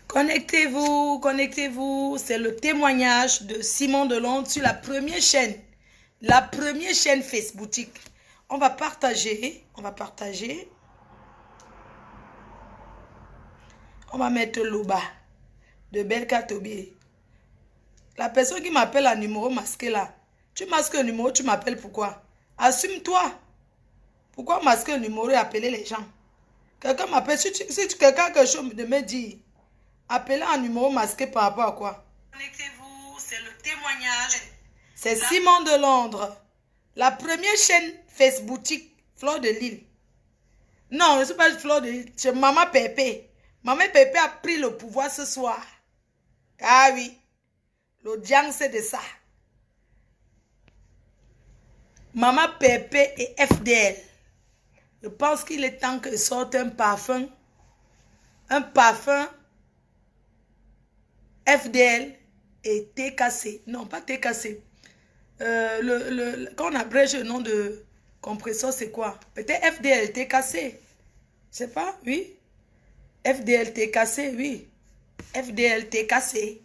Connectez-vous, connectez-vous. C'est le témoignage de Simon Delonde sur la première chaîne Facebook. On va partager, On va mettre Loba de Belka Tobi. La personne qui m'appelle à numéro masqué là, tu masques le numéro, tu m'appelles pourquoi? Assume-toi. Pourquoi masquer le numéro et appeler les gens? Quelqu'un m'appelle, si quelqu'un a quelque chose de me dire, appelez un numéro masqué par rapport à quoi? Connectez-vous, c'est le témoignage. C'est Simon de Londres. La première chaîne Facebook, Fleur de Lille. Non, je ne suis pas Fleur de Lille, c'est Maman Pépé. Maman Pépé a pris le pouvoir ce soir. Ah oui, l'audience c'est de ça. Maman Pépé et FDL. Je pense qu'il est temps que sorte un parfum. Un parfum FDL et TKC. Non, pas TKC. Quand on abrège le nom de compresseur, c'est quoi? Peut-être FDL TKC. Je sais pas, oui. FDL TKC, oui. FDL TKC.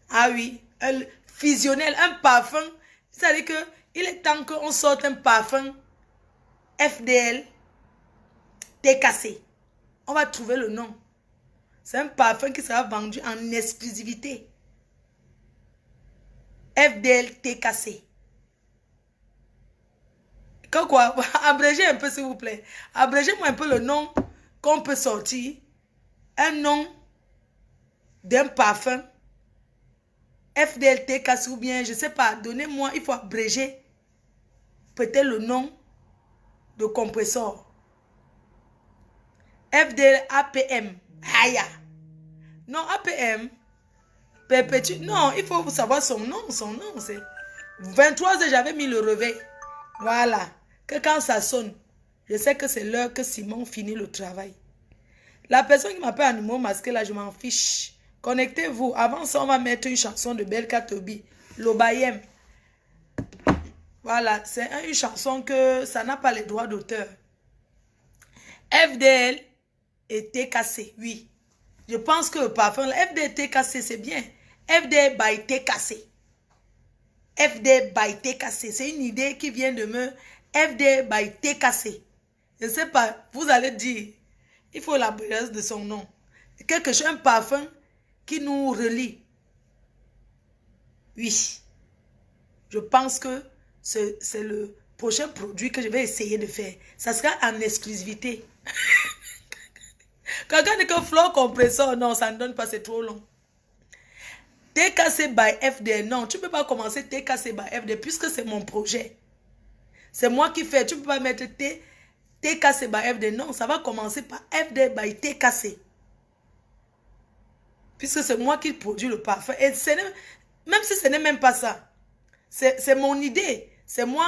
Ah oui. Un fusionnel, un parfum. C'est-à-dire qu'il est temps qu'on sorte un parfum FDL TKC. On va trouver le nom. C'est un parfum qui sera vendu en exclusivité. FDL TKC. Quoi? Abrégez un peu s'il vous plaît. Abrégez-moi un peu le nom qu'on peut sortir. Un nom d'un parfum. FDL TKC ou bien, je ne sais pas. Donnez-moi, il faut abréger peut-être le nom de compresseur. FDL APM. Aya. Non, APM. Perpétue. Non, il faut savoir son nom. Son nom, c'est 23 heures, j'avais mis le réveil. Voilà. Que quand ça sonne, je sais que c'est l'heure que Simon finit le travail. La personne qui m'appelle à numéro masqué, là, je m'en fiche. Connectez-vous. Avant ça, on va mettre une chanson de Belka Tobi. Lobayem. Voilà. C'est une chanson que ça n'a pas les droits d'auteur. FDL et TKC, oui. Je pense que le parfum, FDL TKC, c'est bien. FDL by TKC. FDL by TKC. C'est une idée qui vient de me... FDL by TKC. Je ne sais pas, vous allez dire, il faut la brillance de son nom. Quelque chose, un parfum qui nous relie. Oui. Je pense que c'est le prochain produit que je vais essayer de faire. Ça sera en exclusivité. Quelqu'un dit que fleur compresseur, non, ça ne donne pas, c'est trop long. TKC by FD, non, tu ne peux pas commencer TKC by FD puisque c'est mon projet. C'est moi qui fais, tu ne peux pas mettre TKC by FD, non, ça va commencer par FD by TKC. Puisque c'est moi qui produis le parfum. Et même si ce n'est même pas ça, c'est mon idée. C'est moi,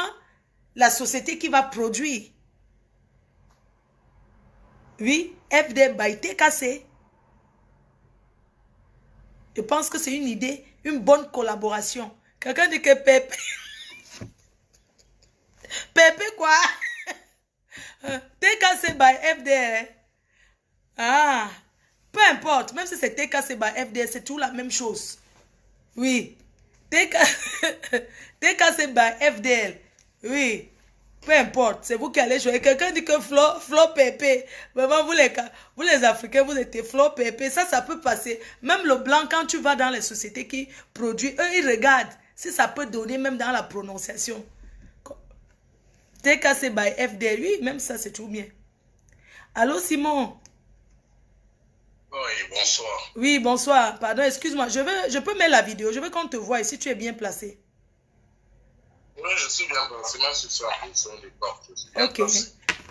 la société qui va produire. Oui, FD by TKC. Je pense que c'est une idée, une bonne collaboration. Quelqu'un dit que Pépé. Pépé quoi? TKC by FD. Ah, peu importe, même si c'est TKC by FD, c'est tout la même chose. Oui. TKC by FDL. Oui. Peu importe, c'est vous qui allez jouer. Quelqu'un dit que Flo Pépé. Vraiment, vous les Africains, vous êtes Flo Pépé. Ça peut passer. Même le blanc, quand tu vas dans les sociétés qui produisent, eux, ils regardent si ça peut donner même dans la prononciation. TKC by FDL, oui, même ça, c'est tout bien. Allô, Simon? Oui, bonsoir. Oui, bonsoir. Pardon, excuse-moi. Je peux mettre la vidéo. Je veux qu'on te voie et si tu es bien placé. Oui, je suis bien placé. Même si c'est en position de porte. Ok.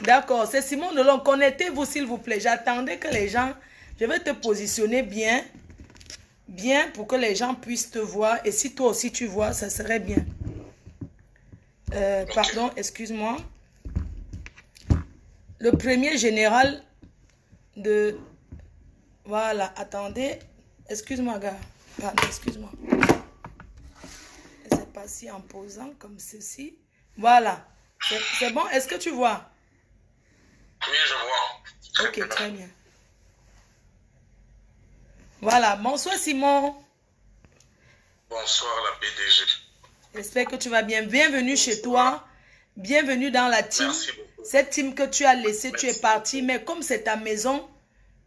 D'accord. C'est Simon Delonde. Connectez-vous, s'il vous plaît. J'attendais que les gens... Je vais te positionner bien. Bien pour que les gens puissent te voir. Et si toi aussi tu vois, ça serait bien. Okay. Pardon, excuse-moi. Le premier général de... Voilà, attendez. Excuse-moi, gars. Pardon, excuse-moi. C'est pas si en posant comme ceci. Voilà. C'est bon? Est-ce que tu vois? Oui, je vois. Ok, très bien. Voilà, bonsoir Simon. Bonsoir la PDG. J'espère que tu vas bien. Bienvenue chez toi. Bienvenue dans la team. Merci beaucoup. Cette team que tu as laissée, tu es Merci parti. beaucoup. Mais comme c'est ta maison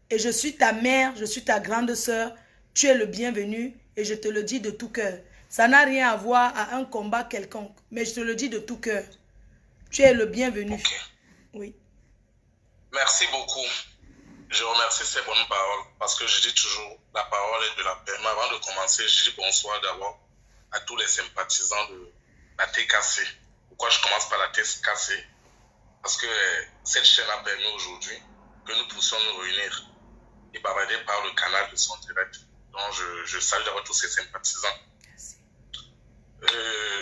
et je suis ta mère, je suis ta grande sœur, tu es le bienvenu et je te le dis de tout cœur. Ça n'a rien à voir à un combat quelconque, mais je te le dis de tout cœur. Tu es le bienvenu. Ok. Oui. Merci beaucoup. Je remercie ces bonnes paroles parce que je dis toujours la parole est de la paix. Mais avant de commencer, je dis bonsoir d'abord à tous les sympathisants de la TKC. Pourquoi je commence par la TKC? Parce que cette chaîne a permis aujourd'hui que nous puissions nous réunir et bavarder par le canal de son direct. Donc je salue d'abord tous ces sympathisants. Merci.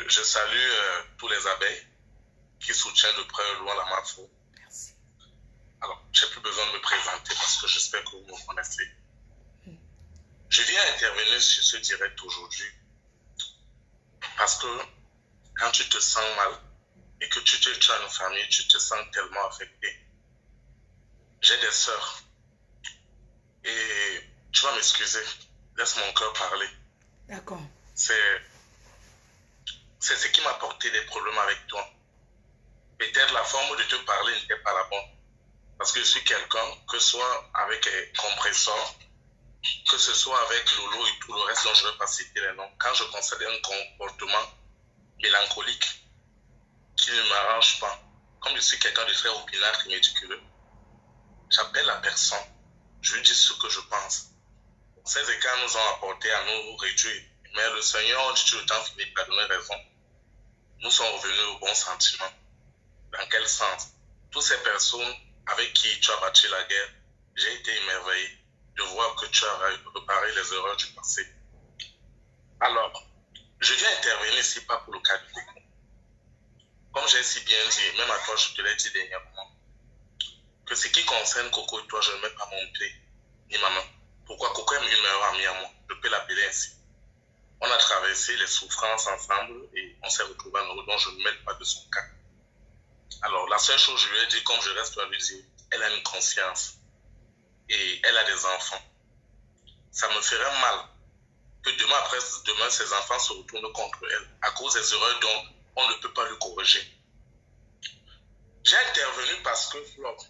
Je salue tous les abeilles qui soutiennent de près ou loin la Mafro. Merci. Alors, j'ai plus besoin de me présenter parce que j'espère que vous me connaissez. Je viens intervenir sur ce direct aujourd'hui parce que quand tu te sens mal et que tu as une famille, tu te sens tellement affecté. J'ai des sœurs et tu vas m'excuser, laisse mon cœur parler. D'accord. C'est ce qui m'a apporté des problèmes avec toi. Peut-être la forme de te parler n'était pas la bonne. Parce que je suis quelqu'un, que ce soit avec compresseur, que ce soit avec Lolo et tout le reste dont je ne vais pas citer les noms, quand je constate un comportement mélancolique qui ne m'arrange pas, comme je suis quelqu'un de très opinâtre et méticuleux, j'appelle la personne, je lui dis ce que je pense. Ces écarts nous ont apporté à nous réduire, mais le Seigneur, dit le temps fini par donner raison. Nous sommes revenus au bon sentiment. Dans quel sens? Toutes ces personnes avec qui tu as battu la guerre, j'ai été émerveillé de voir que tu as réparé les erreurs du passé. Alors, je viens intervenir ici pas pour le cas du Coco. Comme j'ai si bien dit, même à toi je te l'ai dit dernièrement, que ce qui concerne Coco et toi, je ne mets pas mon pied ni ma main. Pourquoi? Coco est une meilleure amie à moi, je peux l'appeler ainsi. On a traversé les souffrances ensemble et on s'est retrouvés en heureux, donc je ne mêle pas de son cas. Alors, la seule chose que je lui ai dit, comme je reste à lui dire, elle a une conscience et elle a des enfants. Ça me ferait mal que demain après demain, ses enfants se retournent contre elle à cause des erreurs dont on ne peut pas lui corriger. J'ai intervenu parce que Flore,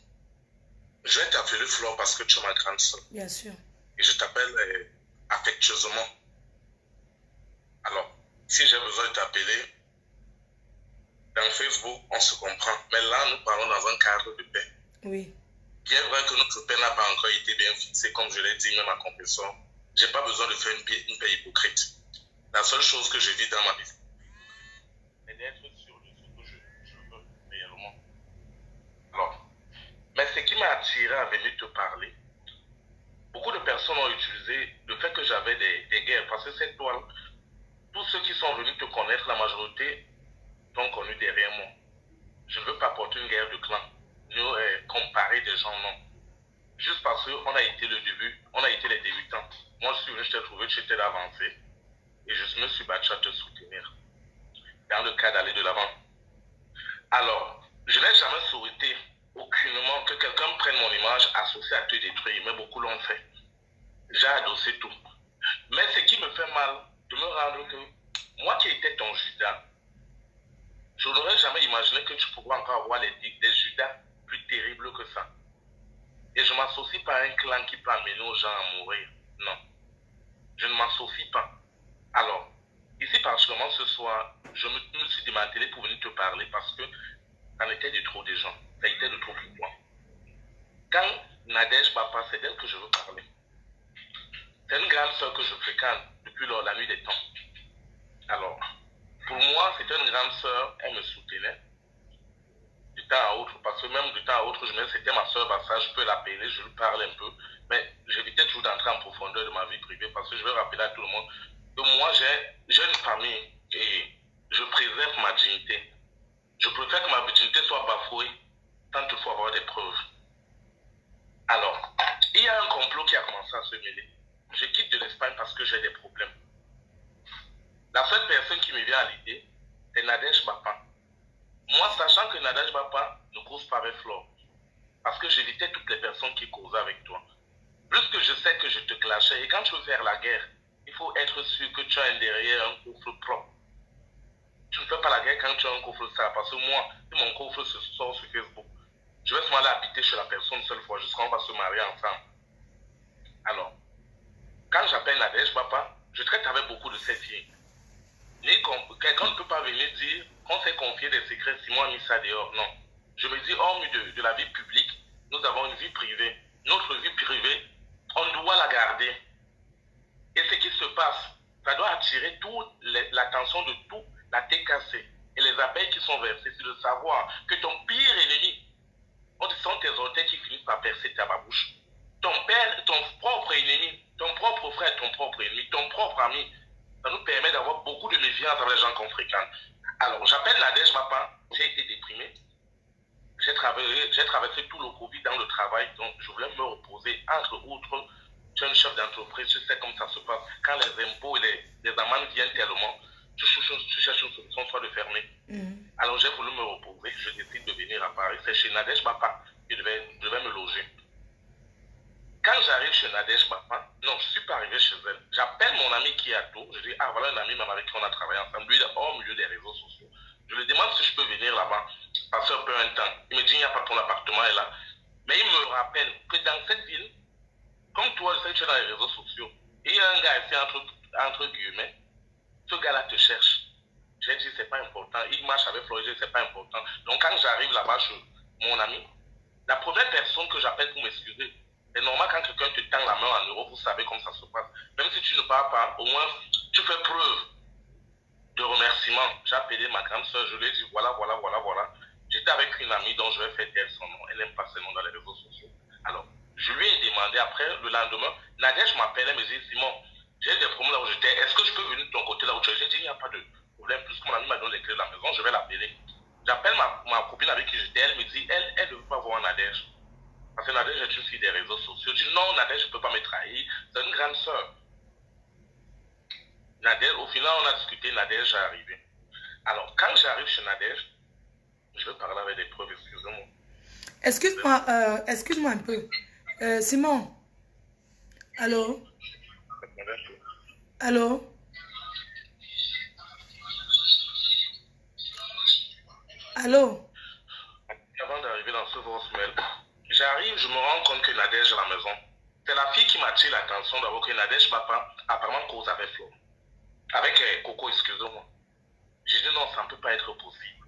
je vais t'appeler Flore parce que tu es ma grande soeur. Bien sûr. Et je t'appelle affectueusement. Alors, si j'ai besoin de t'appeler, dans Facebook, on se comprend. Mais là, nous parlons dans un cadre de paix. Oui. Bien vrai que notre paix n'a pas encore été bien fixée, comme je l'ai dit même à confession. Je n'ai pas besoin de faire une paix hypocrite. La seule chose que je vis dans ma vie, c'est d'être sûr de ce que je veux réellement. Alors, mais ce qui m'a attiré à venir te parler, beaucoup de personnes ont utilisé le fait que j'avais des guerres, parce que cette toile, tous ceux qui sont venus te connaître, la majorité t'ont connu derrière moi. Je ne veux pas porter une guerre de clan, ni comparer des gens, non. Juste parce qu'on a été le début, on a été les débutants. Moi, je suis venu, je t'ai trouvé, tu étais avancé, et je me suis battu à te soutenir, dans le cas d'aller de l'avant. Alors, je n'ai jamais souhaité aucunement que quelqu'un prenne mon image associée à te détruire, mais beaucoup l'ont fait. J'ai adossé tout. Mais ce qui me fait mal, de me rendre que moi qui étais ton Judas, je n'aurais jamais imaginé que tu pourrais encore avoir des Judas plus terribles que ça. Et je ne m'associe pas à un clan qui peut amener aux gens à mourir. Non. Je ne m'associe pas. Alors, ici particulièrement ce soir, je me suis démantelé pour venir te parler parce que ça en était de trop des gens. Ça a été de trop pour moi. Quand Nadège Papa, c'est d'elle que je veux parler. C'est une grande sœur que je fréquente depuis la nuit des temps. Alors, pour moi, c'était une grande sœur, elle me soutenait du temps à autre, parce que même du temps à autre, je me disais, c'était ma sœur Bassa, je peux l'appeler, je lui parle un peu, mais j'évitais toujours d'entrer en profondeur de ma vie privée, parce que je veux rappeler à tout le monde que moi, j'ai une famille et je préserve ma dignité. Je préfère que ma dignité soit bafouée tant qu'il faut avoir des preuves. Alors, il y a un complot qui a commencé à se mêler. Je quitte de l'Espagne parce que j'ai des problèmes. La seule personne qui me vient à l'idée, c'est Nadège Bapa. Moi, sachant que Nadège Bapa ne cause pas avec Flore, parce que j'évitais toutes les personnes qui causaient avec toi. Plus que je sais que je te clashais, et quand tu veux faire la guerre, il faut être sûr que tu as un derrière un coffre propre. Tu ne fais pas la guerre quand tu as un coffre sale, parce que moi, si mon coffre se sort sur Facebook, je vais seulement aller habiter chez la personne seule fois jusqu'à on va se marier ensemble. Alors, quand j'appelle Nadège, papa, je traite avec beaucoup de cette fille. Quelqu'un ne peut pas venir dire qu'on s'est confié des secrets, Simon a mis ça dehors. Non. Je me dis, hors de la vie publique, nous avons une vie privée. Notre vie privée, on doit la garder. Et ce qui se passe, ça doit attirer toute l'attention de tout la TKC et les abeilles qui sont versées. C'est de savoir que ton pire ennemi, on sent tes orteils qui finissent par percer ta bouche. Ton père, ton propre ennemi, ton propre frère, ton propre ennemi, ton propre ami, ça nous permet d'avoir beaucoup de méfiance avec les gens qu'on fréquente. Alors, j'appelle Nadège, papa, j'ai été déprimé. J'ai traversé tout le Covid dans le travail, donc je voulais me reposer. Entre autres, tu es un chef d'entreprise, tu sais comment ça se passe. Quand les impôts et les amendes viennent tellement, tu cherches une solution, soit de fermer. Alors j'ai voulu me reposer, je décide de venir à Paris. C'est chez Nadège, papa, je devais me loger. Quand j'arrive chez Nadège, papa, non, je ne suis pas arrivé chez elle. J'appelle mon ami qui est à Tours. Je dis, ah, voilà un ami même avec qui on a travaillé ensemble. Lui, il est au milieu des réseaux sociaux. Je lui demande si je peux venir là-bas, passer un peu un temps. Il me dit, il n'y a pas ton appartement est là. Mais il me rappelle que dans cette ville, comme toi, je sais que tu es dans les réseaux sociaux, et il y a un gars ici, entre guillemets, ce gars-là te cherche. J'ai dit, c'est pas important. Il marche avec Floride, c'est pas important. Donc, quand j'arrive là-bas chez mon ami, la première personne que j'appelle pour m'excuser, c'est normal quand quelqu'un te tend la main en Europe, vous savez comment ça se passe. Même si tu ne parles pas, au moins, tu fais preuve de remerciement. J'ai appelé ma grande soeur, je lui ai dit, voilà. J'étais avec une amie dont je vais faire taire son nom. Elle n'aime pas son nom dans les réseaux sociaux. Alors, je lui ai demandé après, le lendemain, Nadège m'appelle, elle me dit, Simon, j'ai des problèmes là où j'étais. Est-ce que je peux venir de ton côté là où tu es? J'ai dit, il n'y a pas de problème. Puisque mon ami m'a donné les clés de la maison, je vais l'appeler. J'appelle ma copine avec qui j'étais. Elle me dit, elle ne veut pas voir Nadège. Parce que Nadège est une fille des réseaux sociaux. Je dis, non, Nadège, je ne peux pas me trahir. C'est une grande sœur. Nadège, au final, on a discuté, Nadège est arrivé. Alors, quand j'arrive chez Nadège, je vais parler avec des preuves, excusez-moi. Excuse-moi un peu. Simon. Allô? Allô? Allô? Avant d'arriver dans ce voice mail, j'arrive, je me rends compte que Nadège est à la maison. C'est la fille qui m'attire l'attention d'avoir que Nadège, papa, apparemment cause avec Flo. Avec Coco, excusez-moi. J'ai dit non, ça ne peut pas être possible.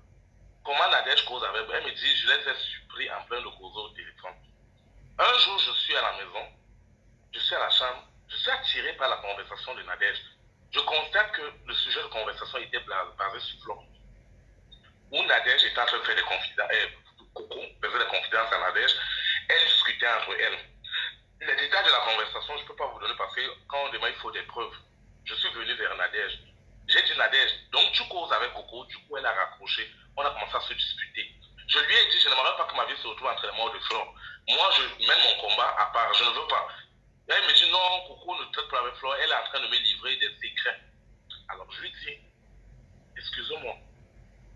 Comment Nadège cause avec elle? Elle me dit, je les ai surpris en plein de causer au téléphone. Un jour, je suis à la maison, je suis à la chambre, je suis attiré par la conversation de Nadège. Je constate que le sujet de conversation était basé sur Flo. Où Nadège était en train de faire des confidences, Coco faisait des confidences à Nadège, elle discutait entre elles. Les détails de la conversation, je ne peux pas vous donner parce que quand on demande, il faut des preuves. Je suis venu vers Nadège. J'ai dit, Nadège, donc tu causes avec Coco, du coup elle a raccroché, on a commencé à se disputer. Je lui ai dit, je n'aimerais pas que ma vie se retrouve entre les morts de Flore. Moi, je mène mon combat à part, je ne veux pas. Et elle me dit, non, Coco ne traite pas avec Flore, elle est en train de me livrer des secrets. Alors je lui dis, excusez-moi,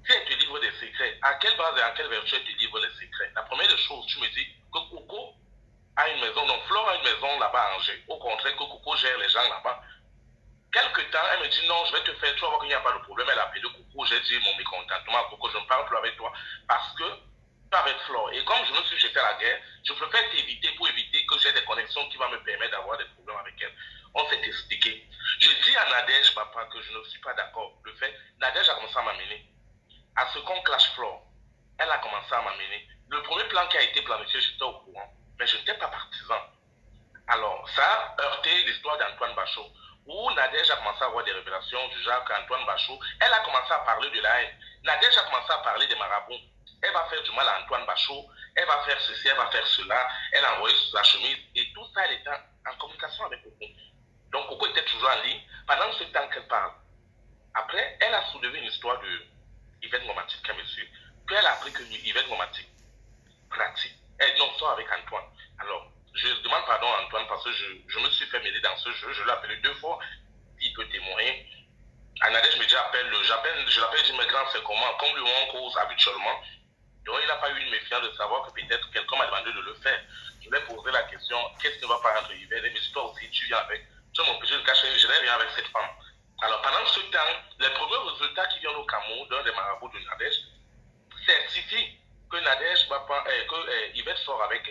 si elle te livre des secrets, à quelle base et à quelle vertu elle te livre les secrets? La première des choses, tu me dis que Coco a une maison, donc Flore a une maison là-bas à Angers. Au contraire, que Coco gère les gens là-bas. Quelque temps, elle me dit non, je vais te faire, tu vas voir qu'il n'y a pas de problème. Elle a appelé Coco, j'ai dit mon mécontentement à Coco, je ne parle plus avec toi parce que tu es avec Flore. Et comme je me suis jeté à la guerre, je préfère t'éviter pour éviter que j'ai des connexions qui vont me permettre d'avoir des problèmes avec elle. On s'est expliqué. Je dis à Nadège, papa, que je ne suis pas d'accord. Le fait, Nadège a commencé à m'amener. À ce qu'on clash Flore, elle a commencé à m'amener. Le premier plan qui a été planifié, j'étais au courant, mais je n'étais pas partisan. Alors, ça a heurté l'histoire d'Antoine Bachot, où Nadège a commencé à avoir des révélations du genre qu'Antoine Bachot, elle a commencé à parler de la haine. Nadège a commencé à parler des marabouts. Elle va faire du mal à Antoine Bachot, elle va faire ceci, elle va faire cela, elle a envoyé sa chemise, et tout ça, elle était en communication avec Coco. Donc, Coco était toujours en ligne pendant ce temps qu'elle parle. Après, elle a soulevé une histoire de Yvette Momatique qu'elle me suit, puis elle a appris que Yvette Momatique pratique. Elle non, sort avec Antoine. Alors, je demande pardon à Antoine parce que je me suis fait mêler dans ce jeu. Je l'ai appelé 2 fois. Il peut témoigner. Nadège me dit, je l'appelle, je dis, mais grand, c'est comment? Comme lui, on cause habituellement. Donc, il n'a pas eu une méfiance de savoir que peut-être quelqu'un m'a demandé de le faire. Je lui ai posé la question, qu'est-ce qui ne va pas entre Yvette? Mais toi aussi, tu viens avec. Tu m'as empêché de cacher, je n'ai rien avec cette femme. Alors, pendant ce temps, les premiers résultats qui viennent au Cameroun d'un des marabouts de Nadège certifient que Nadège va pas, que Yvette sort avec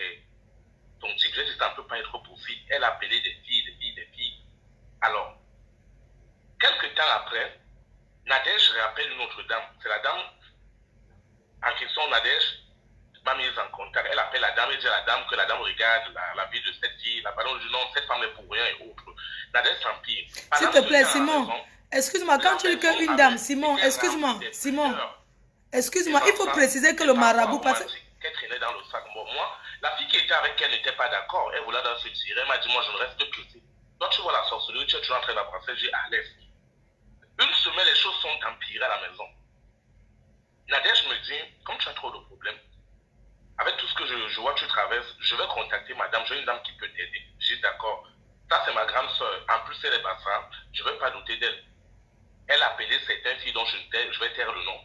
son type. Je dis, ça ne peut pas être possible. Elle a appelé des filles. Alors, quelques temps après, Nadège rappelle une autre dame. C'est la dame en question, Nadège m'a mise en contact. Elle appelle la dame et dit à la dame que la dame regarde la vie de cette fille. La parole du nom, cette femme est pour rien et autres. Nadège s'empire. S'il te plaît, Simon, excuse-moi, quand tu dis qu'une dame, Simon, excuse-moi, excuse-moi, il faut préciser que le marabout passe. Qu'elle traînait dans le sac. Bon, moi, la fille qui était avec elle n'était pas d'accord. Elle voulait dans se tirer. Elle m'a dit, moi, je ne reste que pressée. Toi, tu vois la sorcellerie, tu es toujours en train d'apprendre. J'ai à l'aise. Une semaine, les choses sont empirées à la maison. Nadège me dit, comme tu as trop de problèmes, avec tout ce que je vois que tu traverses, je vais contacter madame, j'ai une dame qui peut t'aider. J'ai dit d'accord. Ça, c'est ma grande soeur. En plus, elle est bassane. Je ne vais pas douter d'elle. Elle a appelé certaines filles dont je vais taire le nom.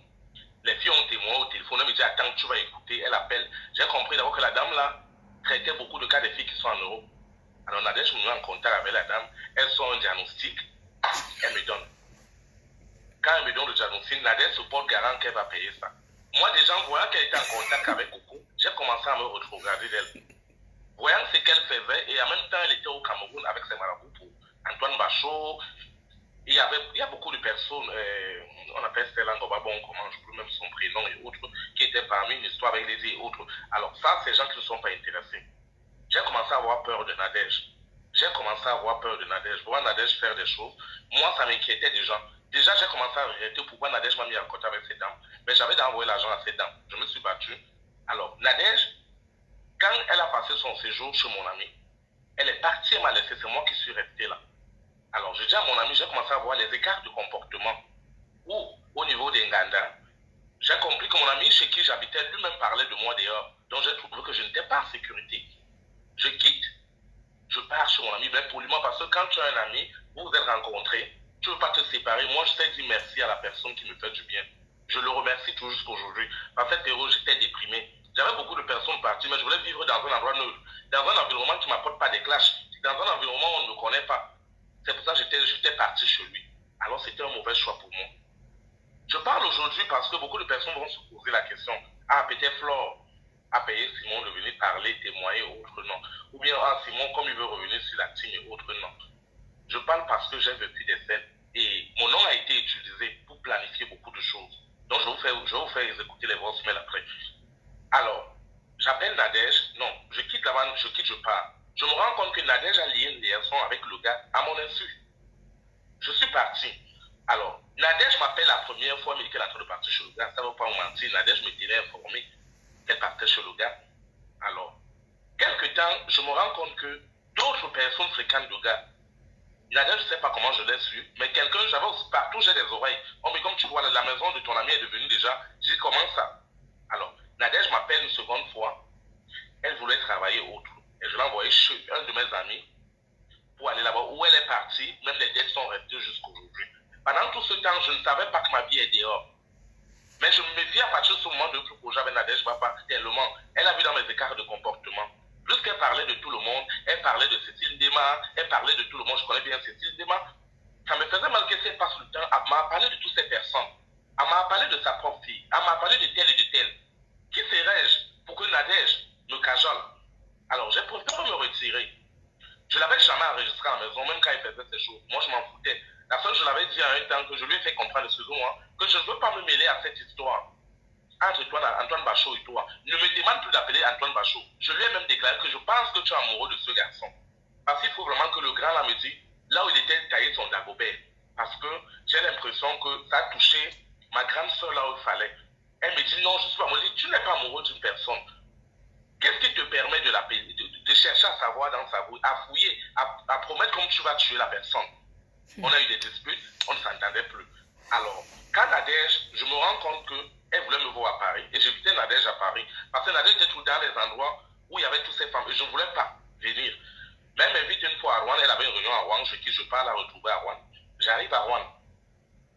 Les filles ont témoin au téléphone. Elle me dit, attends, tu vas écouter. Elle appelle. J'ai compris d'abord que la dame là traitait beaucoup de cas des filles qui sont en Europe. Alors, Nadège me met en contact avec la dame. Elle sort un diagnostic. Elle me donne. Quand elle me donne le diagnostic, Nadège se porte garant qu'elle va payer ça. Moi, déjà, en voyant qu'elle était en contact avec Coco, j'ai commencé à me retrograder d'elle. Voyant ce qu'elle faisait, et en même temps, elle était au Cameroun avec ses marabouts pour Antoine Bachot. Il y a beaucoup de personnes, on appelle Stella Ngobabon, comment je peux même son prénom et autres, qui étaient parmi une histoire avec les et autres. Alors ça, ces gens qui ne sont pas intéressés. J'ai commencé à avoir peur de Nadège. Voir Nadège faire des choses. Moi, ça m'inquiétait déjà. Déjà, j'ai commencé à regretter pourquoi Nadège m'a mis en contact avec ces dames. Mais j'avais d'envoyer l'argent à ces dames. Je me suis battu. Alors, Nadège, quand elle a passé son séjour chez mon ami, elle est partie et m'a laissé. C'est moi qui suis resté là. Alors, je dis à mon ami, j'ai commencé à voir les écarts de comportement. Ou, au niveau des Nganda, j'ai compris que mon ami chez qui j'habitais lui-même parlait de moi dehors. Donc, j'ai trouvé que je n'étais pas en sécurité. Je quitte, je pars chez mon ami, bien poliment, parce que quand tu as un ami, vous vous êtes rencontrés, tu ne veux pas te séparer. Moi, je sais dire merci à la personne qui me fait du bien. Je le remercie toujours jusqu'aujourd'hui. Par cette période, j'étais déprimé. J'avais beaucoup de personnes parties, mais je voulais vivre dans un endroit neutre, dans un environnement qui ne m'apporte pas des clashs, dans un environnement où on ne me connaît pas. C'est pour ça que j'étais parti chez lui. Alors, c'était un mauvais choix pour moi. Je parle aujourd'hui parce que beaucoup de personnes vont se poser la question. Ah, peut-être Flore a payé Simon de venir parler, témoigner, autre non. Ou bien, ah, Simon, comme il veut revenir sur la team et autre non. Je parle parce que j'ai vécu des faits et mon nom a été utilisé pour planifier beaucoup de choses. Donc, je vais vous faire exécuter les voix mails après. Alors, j'appelle Nadège. Non, je quitte là-bas, je pars. Je me rends compte que Nadège a lié une liaison avec le gars à mon insu. Je suis parti. Alors, Nadège m'appelle la première fois, mais qu'elle est en train de partir chez le gars. Ça ne va pas vous mentir. Nadège me tenait informé qu'elle partait chez le gars. Alors, quelque temps, je me rends compte que d'autres personnes fréquentent le gars. Nadège, je ne sais pas comment je l'ai su, mais quelqu'un, j'avais aussi partout, j'ai des oreilles. Oh, mais comme tu vois, la maison de ton ami est devenue déjà. Je dis, comment ça? Alors, Nadège m'appelle une seconde fois. Elle voulait travailler autre. Et je l'ai envoyé chez un de mes amis pour aller là-bas. Où elle est partie, même les dettes sont restées jusqu'aujourd'hui. Pendant tout ce temps, je ne savais pas que ma vie est dehors. Mais je me méfie à partir de ce moment de plus que j'avais Nadège Papa tellement. Elle a vu dans mes écarts de comportement. Lorsqu'elle parlait de tout le monde, elle parlait de Cécile Démar, elle parlait de tout le monde. Je connais bien Cécile Démar. Ça me faisait mal qu'elle passe le temps. Elle m'a parlé de toutes ces personnes. Elle m'a parlé de sa propre fille. Elle m'a parlé de telle et de telle. Qui serais-je pour que Nadège me cajole? Alors, j'ai préféré me retirer. Je ne l'avais jamais enregistré à la maison, même quand il faisait ces choses. Moi, je m'en foutais. La seule, je l'avais dit à un temps que je lui ai fait comprendre, excusez-moi, que je ne veux pas me mêler à cette histoire. Entre toi, Antoine Bachot et toi. Ne me demande plus d'appeler Antoine Bachot. Je lui ai même déclaré que je pense que tu es amoureux de ce garçon. Parce qu'il faut vraiment que le grand là me dise, là où il était taillé son Dagobert. Parce que j'ai l'impression que ça a touché ma grande soeur là où il fallait. Elle me dit, non, je suis pas amoureux. Tu n'es pas amoureux d'une personne. Qu'est-ce qui te permet de chercher à savoir dans sa bouche, à fouiller, à promettre comme tu vas tuer la personne? On a eu des disputes, on ne s'entendait plus. Alors, quand Nadège, je me rends compte qu'elle voulait me voir à Paris, et j'évitais Nadège à Paris, parce que Nadège était tout dans les endroits où il y avait toutes ces femmes, et je ne voulais pas venir. Mais elle m'invite une fois à Rouen, elle avait une réunion à Rouen, je pars la retrouver à Rouen. J'arrive à Rouen,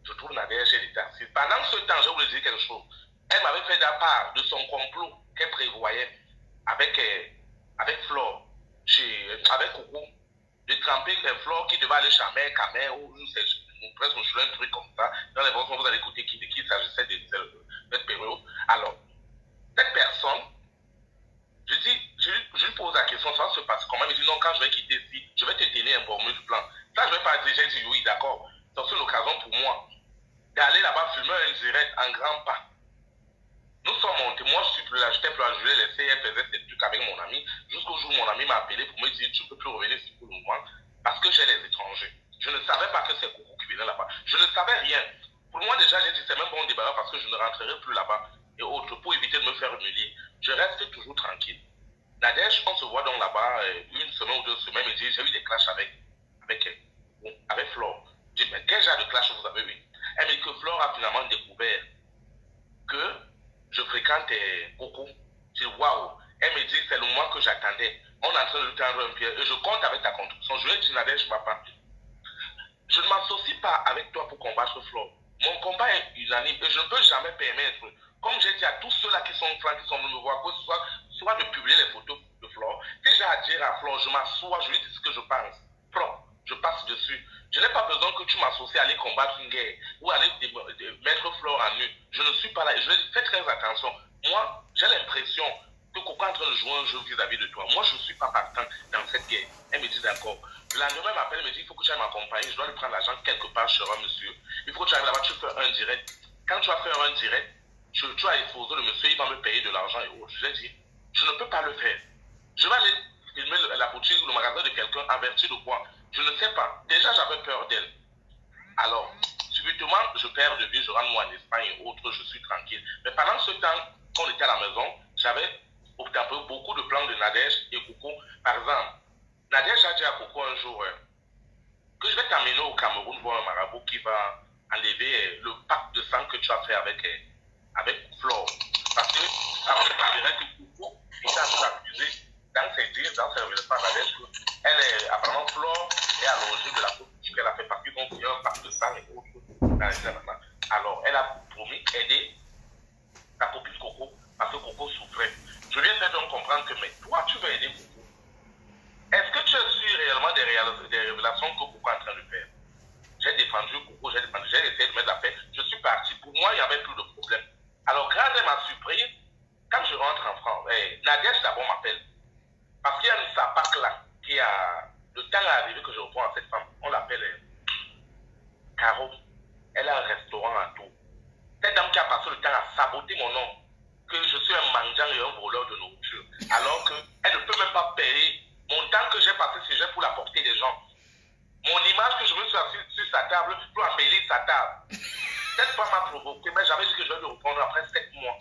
je trouve Nadège, elle était assise. Pendant ce temps, je voulais dire quelque chose. Elle m'avait fait la part de son complot qu'elle prévoyait avec Flore, avec Coco, de tremper Flore qui devait aller chez Mère, Camère, ou presque un truc comme ça. Dans les bons vous allez écouter de qui il s'agissait de cette période. Alors, cette personne, je lui pose la question, ça va se passer comment? Il me dit non, quand je vais quitter ici, je vais te tenir informé du plan. Ça, je ne vais pas dire, j'ai dit oui, d'accord. C'est aussi une occasion pour moi d'aller là-bas filmer un direct en grand pas. Nous sommes montés, moi je suis plus là, j'étais plus là, je l'ai laissé, elle faisait ces trucs avec mon ami, jusqu'au jour où mon ami m'a appelé pour me dire tu ne peux plus revenir ici pour le moment parce que j'ai les étrangers. Je ne savais pas que c'est Coco qui venait là-bas. Je ne savais rien. Pour moi déjà, j'ai dit c'est même bon débarras parce que je ne rentrerai plus là-bas et autres pour éviter de me faire humilier. Je reste toujours tranquille. Nadège, on se voit donc là-bas une semaine ou 2 semaines, il dit j'ai eu des clashs avec Flore. Je dis mais quel genre de clash vous avez eu? Elle me dit que Flore a finalement découvert que je fréquente Coco. Je dis waouh. Elle me dit c'est le mois que j'attendais. On est en train de lui tendre un pied et je compte avec ta contribution. Je lui ai dit Nadège papa, je ne m'associe pas avec toi pour combattre Flore. Mon combat est unanime et je ne peux jamais permettre, comme j'ai dit à tous ceux-là qui sont francs, qui sont venus me voir, que ce soit de publier les photos de Flore. Si j'ai à dire à Flore, je m'assois, je lui dis ce que je pense. Flore, je passe dessus. Je n'ai pas besoin que tu m'associes à aller combattre une guerre ou à aller mettre Flore en nu. Je ne suis pas là. Je lui dis, fais très attention. Moi, j'ai l'impression que Coco est en train de jouer un jeu vis-à-vis de toi. Moi, je ne suis pas partant dans cette guerre. Elle me dit d'accord. Le lendemain, elle m'appelle, elle me dit, il faut que tu ailles m'accompagner. Je dois lui prendre l'argent quelque part chez un monsieur. Il faut que tu ailles là-bas, tu fais un direct. Quand tu vas faire un direct, tu vas exposer le monsieur, il va me payer de l'argent et autres. Je lui ai dit, je ne peux pas le faire. Je vais aller filmer la boutique ou le magasin de quelqu'un averti de quoi? Je ne sais pas. Déjà, j'avais peur d'elle. Alors, subitement, je perds de vue, je rentre moi en Espagne et autres, je suis tranquille. Mais pendant ce temps, quand on était à la maison, j'avais obtenu beaucoup de plans de Nadège et Coco. Par exemple, Nadège a dit à Coco un jour que je vais t'amener au Cameroun voir un marabout qui va enlever le pacte de sang que tu as fait avec Flore. Parce que, après, je dirais que Coco était un peu accusé dans ses dires, dans ses révélations à Nadège, qu'elle est apparemment Flore et à l'origine de la politique qu'elle a fait parce qu'ils ont fait un pacte de sang et autres dans les événements. Alors, elle a promis aider sa copine Coco parce que Coco souffrait. Je lui ai fait donc comprendre que, mais toi, tu veux aider Coco. Est-ce que tu as su réellement des révélations que Coco est en train de faire? J'ai défendu Coco, j'ai essayé de mettre la paix. Je suis parti. Pour moi, il n'y avait plus de problème. Alors, grâce à ma surprise, quand je rentre en France, Nadège d'abord m'appelle. Parce qu'il y a une sapac là, qui a. Le temps est arrivé que je réponds à cette femme. On l'appelle Caro. Elle a un restaurant à Tours. Cette dame qui a passé le temps à saboter mon nom, que je suis un mendiant et un voleur de nourriture, alors qu'elle ne peut même pas payer mon temps que j'ai passé sur j'ai pour la porter des gens. Mon image que je me suis assis sur sa table pour embellir sa table. Cette femme m'a provoqué, mais j'avais dit que je vais lui répondre après 7 mois.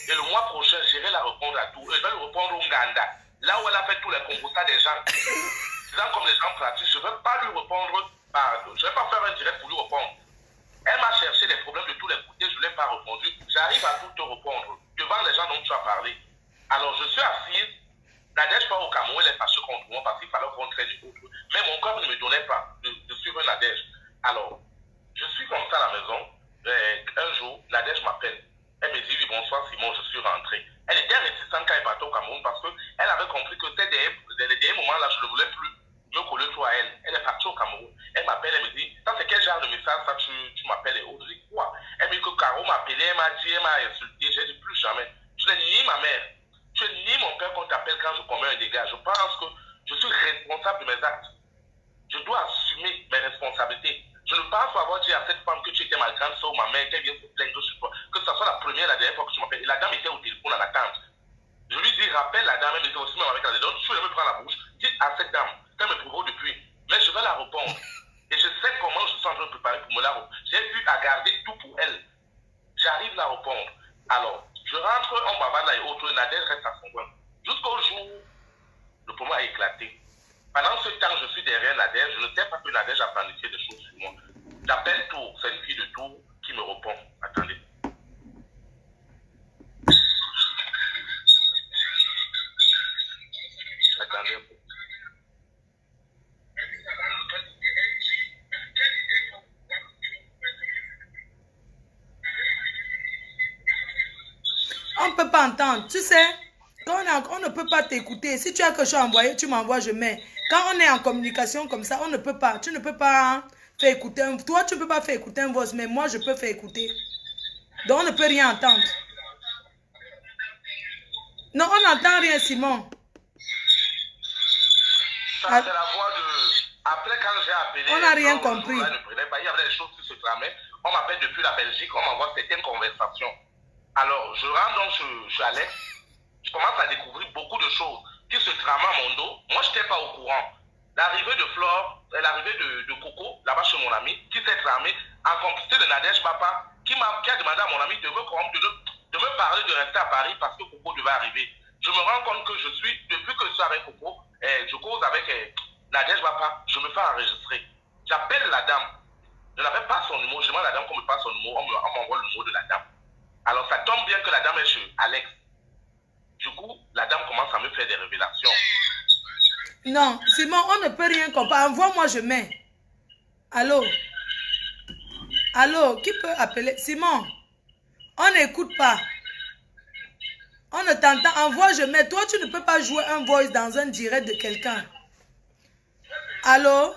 Et le mois prochain, j'irai la répondre à tout. Je vais lui répondre au Nganda. Là où elle a fait tous les concours des gens. Disant comme les gens pratiquent, je ne vais pas lui répondre. Je ne vais pas faire un direct pour lui répondre. Elle m'a cherché des problèmes de tous les côtés, je ne l'ai pas répondu. J'arrive à tout te répondre devant les gens dont tu as parlé. Alors je suis assise. Nadège pas au Cameroun, elle est fâchée contre moi parce qu'il fallait rentrer du autre. Mais mon corps ne me donnait pas de suivre Nadège. Alors, je suis comme ça à la maison. Un jour, Nadège m'appelle. Elle me dit oui, bonsoir Simon, je suis rentré. Elle était réticente quand elle partait au Cameroun parce qu'elle avait compris que les derniers moments-là, je ne voulais plus me coller trop à elle. Elle est partie au Cameroun. Elle m'appelle, elle me dit, ça c'est quel genre de message ça tu m'appelles et autres. Je dis quoi? Elle me dit que Caro m'a appelé, elle m'a dit, elle m'a insulté. J'ai dit plus jamais. Tu n'es ni ma mère. Tu es ni mon père qu'on t'appelle quand je commets un dégât. Je pense que je suis responsable de mes actes. Je dois assumer mes responsabilités. Je ne pense pas avoir dit à cette femme que tu étais ma grande soeur ou ma mère, qu'elle vient se plaindre sur toi. Que ce soit la première et la dernière fois que tu m'appelles. Et la dame était au téléphone en attente. Je lui dis, rappelle la dame, elle était aussi même avec la dame. Donc, tu veux me prendre la bouche. Dites à cette dame qu'elle me provoque depuis. Mais je vais la répondre. Et je sais comment je suis en train de préparer pour me la répondre. J'ai eu à garder tout pour elle. J'arrive à la répondre. Alors, je rentre, on bavarde là et autres. Nadège reste à son coin. Jusqu'au jour où le problème a éclaté. Pendant ce temps, je suis derrière Nadège. Je ne sais pas que Nadège a planifié des choses sur moi. J'appelle Tours. C'est une fille de Tours qui me répond. Attendez. Attendez. ne peut pas entendre. Tu sais, quand on ne peut pas t'écouter. Si tu as quelque chose à envoyer, tu m'envoies, je mets. Quand on est en communication comme ça, on ne peut pas. Tu ne peux pas faire écouter. Toi, tu ne peux pas faire écouter un voice, mais moi, je peux faire écouter. Donc, on ne peut rien entendre. Non, on n'entend rien, Simon. Ça, c'est la voix de... Après, quand j'ai appelé... On n'a rien compris. Il y avait des choses qui se tramaient. On m'appelle depuis la Belgique, on m'envoie certaines conversations. Alors, je rentre donc chez Alex. Je commence à découvrir beaucoup de choses qui se trament à mon dos. Moi, je n'étais pas au courant. L'arrivée de Flore, l'arrivée de Coco, là-bas chez mon ami, qui s'est tramée en complicité de Nadège Papa, qui a demandé à mon ami de me parler de rester à Paris parce que Coco devait arriver. Je me rends compte que depuis que je suis avec Coco, je cause avec Nadège Papa, je me fais enregistrer. J'appelle la dame. Je n'avais pas son numéro, je demande à la dame qu'on me passe son numéro, on m'envoie le numéro de la dame. Alors ça tombe bien que la dame est chez Alex. Du coup, la dame commence à me faire des révélations. Non, Simon, on ne peut rien comprendre. Envoie-moi, je mets. Allô? Allô, qui peut appeler? Simon, on n'écoute pas. On ne t'entend. Envoie, je mets. Toi, tu ne peux pas jouer un voice dans un direct de quelqu'un. Allô?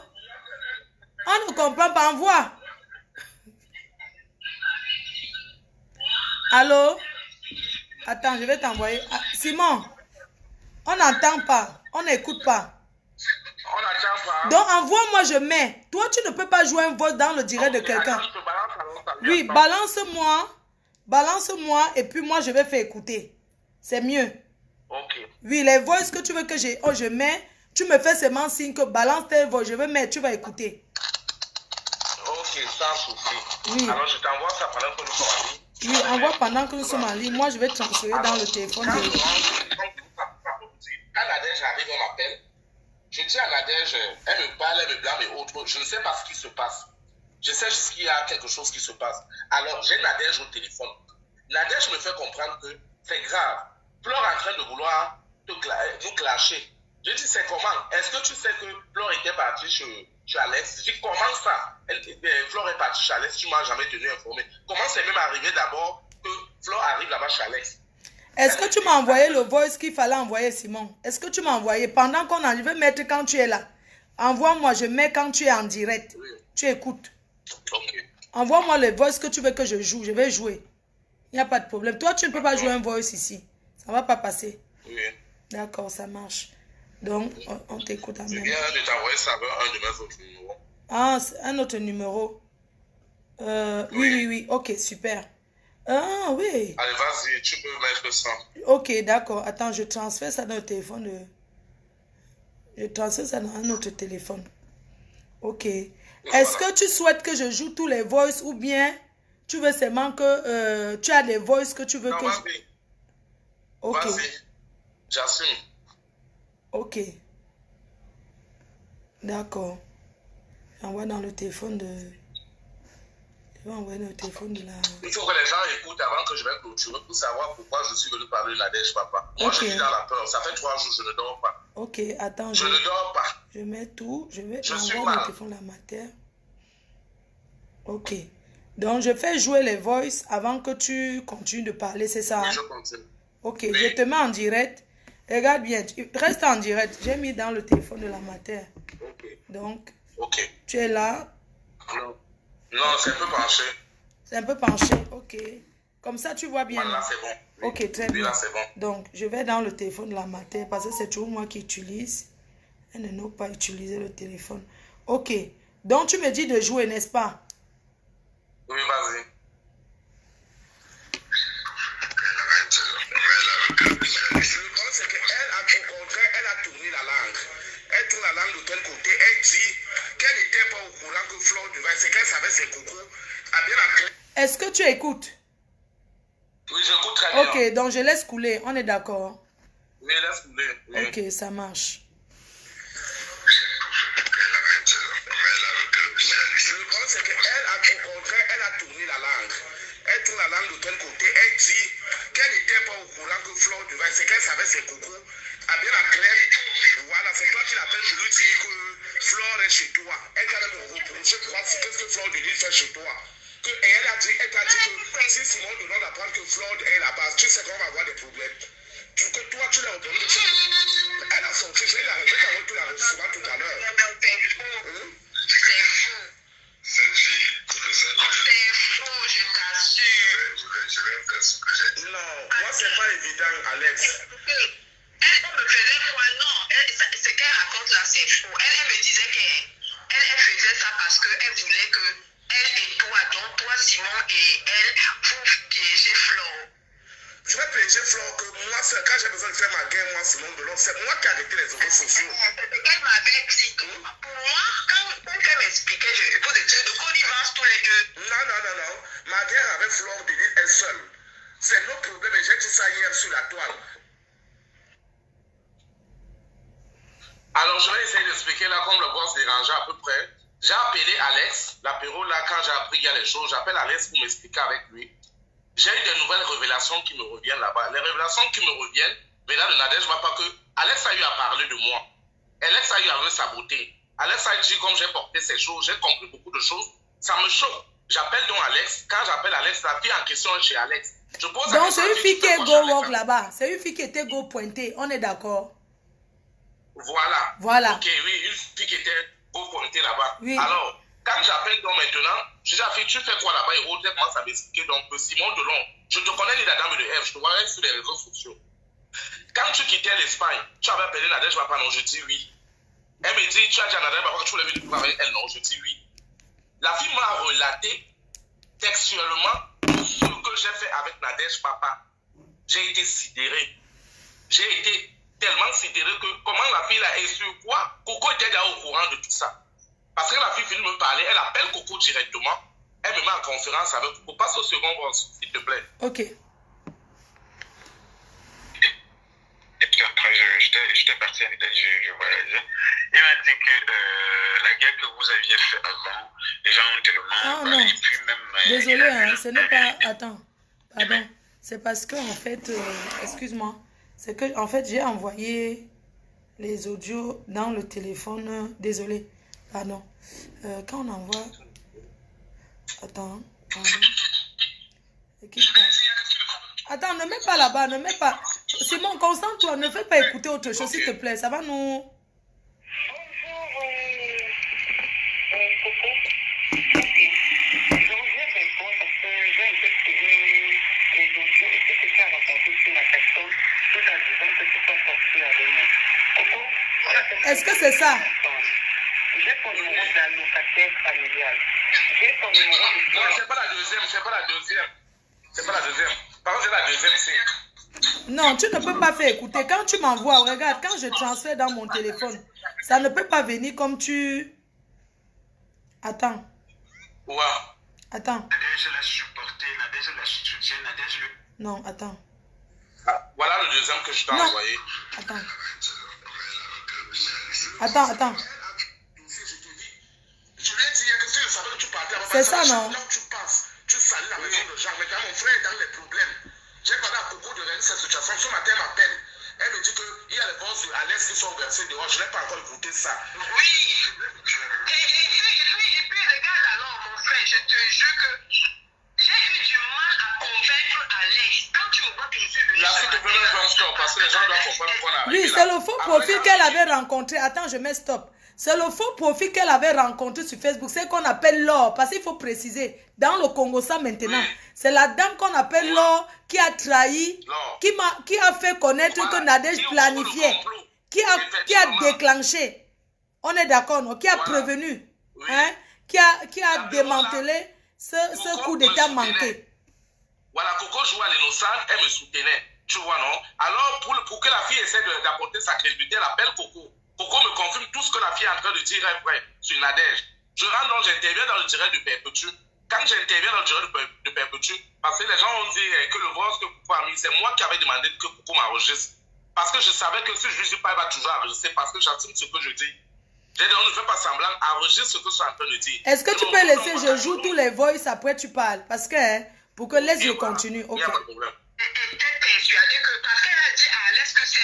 On ne comprend pas. Envoie. Allô? Attends, je vais t'envoyer. Ah, Simon, on n'entend pas. On n'écoute pas. On n'entend pas. Donc, envoie-moi, je mets. Toi, tu ne peux pas jouer un voice dans le direct de quelqu'un. Oui, balance-moi. Balance-moi et puis moi, je vais faire écouter. C'est mieux. Ok. Oui, les voices que tu veux que je mets, tu me fais seulement signe que balance tes voix. Je vais mettre, tu vas écouter. Ok, sans souci. Oui. Alors, je t'envoie ça pendant que nous sommes en ligne. Oui, envoie pendant que nous sommes en ligne. Moi, je vais transférer dans le téléphone. Quand Nadège arrive, on m'appelle. Je dis à Nadège, elle me parle, elle me blâme et autres. Je ne sais pas ce qui se passe. Je sais juste qu'il y a quelque chose qui se passe. Alors, j'ai Nadège au téléphone. Nadège me fait comprendre que c'est grave. Flore est en train de vouloir nous clasher. Je dis, c'est comment? Est-ce que tu sais que Flore était partie chez Alex? Je dis, comment ça? Flore est partie chez Alex, tu ne m'as jamais tenu informé. Comment c'est même arrivé d'abord que Flore arrive là-bas chez Alex? Est-ce que tu m'as envoyé le voice qu'il fallait envoyer, Simon? Est-ce que tu m'as envoyé pendant qu'on en... Je vais mettre quand tu es là. Envoie-moi, je mets quand tu es en direct. Oui. Tu écoutes. Ok. Envoie-moi le voice que tu veux que je joue. Je vais jouer. Il n'y a pas de problème. Toi, tu ne peux pas jouer un voice ici. Ça ne va pas passer. Oui. D'accord, ça marche. Donc, on t'écoute en même. Je viens de t'envoyer ça avec un de mes autres numéros. Ah, un autre numéro. Oui. Ok, super. Ah, oui. Allez, vas-y, tu peux mettre ça. Ok, d'accord. Attends, je transfère ça dans le téléphone de... Je transfère ça dans un autre téléphone. Ok. Est-ce que tu souhaites que je joue tous les voices ou bien tu veux seulement que tu as des voices que tu veux non, que vas-y. Ok. Vas-y. J'assume. Ok. D'accord. J'envoie dans le téléphone de... Je vais envoyer dans le téléphone de la... Il faut que les gens écoutent avant que je vais clôturer pour savoir pourquoi je suis venu parler de Nadège Papa. Moi, je suis dans la peur. Ça fait 3 jours, je ne dors pas. Ok, attends. Je ne dors pas. Je mets tout. Je vais envoyer dans le téléphone de la matière. Ok. Donc, je fais jouer les voices avant que tu continues de parler, c'est ça? Oui, je continue. Ok, oui. Je te mets en direct. Regarde bien, reste en direct. J'ai mis dans le téléphone de la matière. Ok. Donc, ok. Tu es là? Non, c'est un peu penché. C'est un peu penché, ok. Comme ça, tu vois bien. Voilà, c'est bon. Oui. Ok, très bien. Là, c'est bon. Donc, je vais dans le téléphone de la matière parce que c'est toujours moi qui utilise. Elle ne n'a pas utilisé le téléphone. Ok. Donc, tu me dis de jouer, n'est-ce pas? Oui, vas-y. Le problème, c'est qu'elle a, au contraire, elle a tourné la langue. Elle tourne la langue de tel côté. Elle dit qu'elle n'était pas au courant que Flore devait. C'est qu'elle savait ses coucous. A bien appris. Est-ce que tu écoutes? Oui, j'écoute très bien. Ok, donc je laisse couler. On est d'accord? Oui, laisse couler. Oui. Ok, ça marche. Le problème, c'est qu'elle a, au contraire, elle a tourné la langue. Elle tourne la langue de tel côté. Elle dit qu'elle n'était pas au courant que Flore devait. C'est qu'elle savait ses coucous. A bien appris. Voilà, c'est toi qui l'appelles pour lui dire que Flore est chez toi. Elle t'avait reproché quoi? Qu'est-ce que Flore de lui fait chez toi? elle t'a dit que si Simon Delon apprend que Flore est là-bas, tu sais qu'on va avoir des problèmes. Que toi, tu l'as entendu. Elle a sorti, je vais t'envoyer tout la recevoir tout à l'heure. C'est fou. Cette fille, C'est faux, je t'assure. je vais faire ce que j'ai dit. Non, moi, c'est pas évident, Alex. Elle me faisait quoi? Non, ce qu'elle raconte là, c'est faux. Elle me disait qu'elle faisait ça parce qu'elle voulait que elle et toi, donc toi, Simon et elle, vous piégez Flore. Je vais piéger Flore que moi, quand j'ai besoin de faire ma guerre, moi, Simon Delon, c'est moi qui ai arrêté les réseaux sociaux. C'est ce qu'elle m'avait dit. Pour moi, quand elle m'expliquait, je vous disais de connivence tous les deux. Non. Ma guerre avec Flore de l'île est seule. C'est nos problèmes et j'ai dit ça hier sur la toile. Alors, je vais essayer d'expliquer là, comme le boss dérangeait à peu près. J'ai appelé Alex, l'apéro là, quand j'ai appris qu'il y a les choses, j'appelle Alex pour m'expliquer avec lui. J'ai eu des nouvelles révélations qui me reviennent là-bas. Les révélations qui me reviennent, venant de Nadège, je ne vois pas que Alex a eu à parler de moi. Alex a eu à me saboter. Alex a dit, comme j'ai porté ces choses, j'ai compris beaucoup de choses. Ça me choque. J'appelle donc Alex. Quand j'appelle Alex, la fille en question est chez Alex. Je pose Donc, c'est une fille qui est go walk là-bas. C'est une fille qui était go pointé. On est d'accord? Voilà. Ok, oui, une fille qui était go pointé là-bas. Oui. Alors, quand j'appelle donc maintenant, je dis à la fille, tu fais quoi là-bas? Et Rose commence à m'expliquer. Donc, Simon Delon, je te connais, ni la dame de Ève, je te vois sur les réseaux sociaux. Quand tu quittais l'Espagne, tu avais appelé Nadège Papa, non? Je dis oui. Elle me dit, tu as dit à Nadège Papa que tu voulais venir avec elle, non? Je dis oui. La fille m'a relaté textuellement ce que j'ai fait avec Nadège Papa. J'ai été sidéré. J'ai été tellement sidéré que comment la fille là est sur quoi? Coco était déjà au courant de tout ça. Parce que la fille finit de me parler, elle appelle Coco directement, elle me met en conférence avec Coco. Passe au second boss, s'il te plaît. Ok. Et puis après, j'étais parti en Italie, je voyageais. Il m'a dit que la guerre que vous aviez faite avant, les gens ont tellement parlé, et puis même... Désolé, hein, ce n'est pas... Attends, pardon. C'est parce que, en fait, excuse-moi, c'est que, en fait, j'ai envoyé les audios dans le téléphone. Désolé, pardon. Quand on envoie... Attends, pardon. Attends, ne mets pas là-bas, ne mets pas... Simon, concentre-toi, ne fais pas écouter autre chose, s'il te plaît. Ça va nous... Bonjour, Coco. Ok. Je voudrais répondre parce que j'ai un peu suivi les audios et ce que tu as raconté sur ma personne tout en disant que tu sois sorti avec moi. Coco, est-ce que c'est ça? j'ai ton numéro d'allocataire familial. J'ai ton numéro de... Non, c'est pas la deuxième. Par contre, c'est la deuxième, c'est... Non, tu ne peux pas faire écouter. Quand tu m'envoies, regarde, quand je transfère dans mon téléphone, ça ne peut pas venir comme tu... Attends. Ouais. Attends. Nadège l'a supporté, Nadège l'a soutien, Nadège le... Non, attends. Ah, voilà le deuxième que je t'ai envoyé. Attends. Attends. Je lui ai dit que si je savais que tu partais avant, C'est ça, non? là où tu passes, tu salis la maison de Jean. Mais quand mon frère est dans les problèmes, j'ai parlé à Coco de régler cette situation. Ce matin, elle m'appelle. Elle me dit qu'il y a les bosses de Alex qui sont versés dehors. Je n'ai pas encore écouté ça. Oui. Et puis regarde alors, mon frère, je te jure que j'ai eu du mal à convaincre Alex. Quand tu me vois que je suis venue... Là, s'il te plaît, mets un stop, parce que les gens doivent comprendre qu'on a arrivé Oui, là. c'est le faux Après, profil quand qu'elle tu- avait rencontré. Attends, je mets stop. C'est le faux profil qu'elle avait rencontré sur Facebook. C'est qu'on appelle Laure. Parce qu'il faut préciser. Dans le Congo, ça maintenant. Oui. C'est la dame qu'on appelle Laure qui a trahi, Laure. qui a fait connaître Voilà. que Nadège Qui est au planifiait. complot. Qui a Effectivement. déclenché. On est d'accord, non? Qui a Voilà. prévenu. Oui. Hein? Qui a La démantelé ce Coco coup me d'état soutenait. manqué. Voilà, Coco jouait à l'innocente, elle me soutenait. Tu vois, non? Alors, pour que la fille essaie d'apporter sa crédibilité, elle appelle Coco. Coco me confirme tout ce que la fille est en train de dire est vrai sur Nadège. Je rentre donc, j'interviens dans le direct de Perpétue. Quand j'interviens dans le direct de Perpétue, parce que les gens ont dit que le voice que Coco a mis, c'est moi qui avais demandé que Coco m'enregistre. Parce que je savais que si je ne dis pas, elle va toujours enregistrer parce que j'assume ce que je dis. J'ai dit, on ne fait pas semblant, enregistre ce que je suis en train de dire. Est-ce que tu peux laisser, je joue tous les voices, après tu parles. Parce que, pour que laisse, je continue. Il Ok. n'y a pas de problème. Elle était persuadée que, parce qu'elle a dit à Alex que si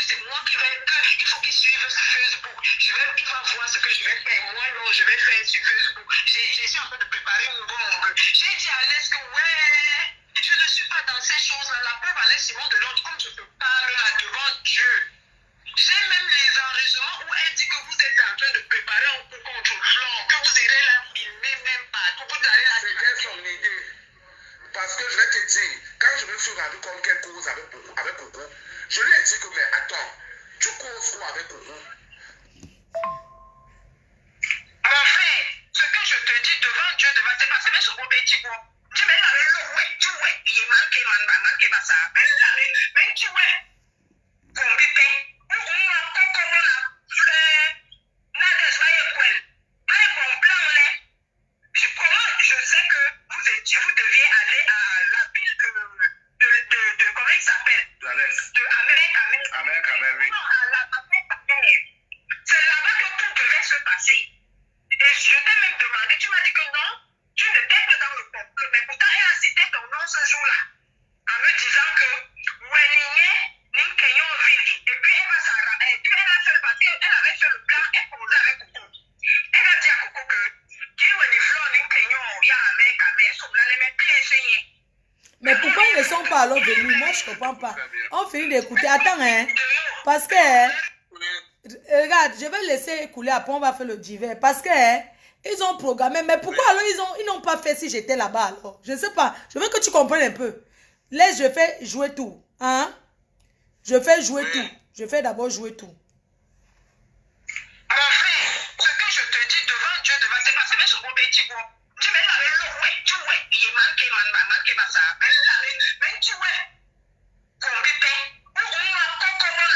c'est moi qui vais, il faut qu'il suive Facebook. Il va voir ce que je vais faire. Moi, non, je vais faire sur Facebook. Je suis en train de préparer mon bon. J'ai dit à Alex que, ouais, je ne suis pas dans ces choses-là. La preuve, Alex Simon de l'autre, comme je te parle là devant Dieu. J'ai même les enregistrements où elle dit que vous êtes en train de préparer un coup contre Flon, que vous irez la filmer même partout. Vous allez la filmer. C'était son idée. Parce que je vais te dire, quand je me suis rendu compte qu'elle cause avec Coco, je lui ai dit que, mais attends, tu causes quoi avec Coco? Mon frère, ce que je te dis devant Dieu, c'est parce que même sur mon petit bois, tu mets la ouais, tu ouais, il est manqué, ça, mais tu ouais, pour bébé, on a encore la Nadège, je sais que vous deviez aller à la ville de comment il s'appelle? De Amérique, oui. Non, à la c'est là-bas que tout devait se passer. Et je t'ai même demandé, tu m'as dit que non, tu n'étais pas dans le complot. Mais pourtant, elle a cité ton nom ce jour-là, en me disant que et puis elle va s'arranger. Et puis elle a fait le papier, elle avait fait le plan, elle posait avec Coco. Elle a dit à Coco que mais pourquoi ils ne sont pas alors venus? Moi, je ne comprends pas. On finit d'écouter. Attends, hein. Parce que, regarde, je vais laisser couler, après on va faire le divers. Parce que, ils ont programmé. Mais pourquoi alors ils n'ont pas fait si j'étais là-bas alors? Je ne sais pas. Je veux que tu comprennes un peu. Laisse, je fais jouer tout. Hein? Je fais jouer tout. Je fais d'abord jouer tout. Mon frère, ce que je te dis devant Dieu, c'est parce que même sur mon petit bois, tu mets la tu ouais, il est manqué, ça, mais tu ouais, pour bébé, on a encore la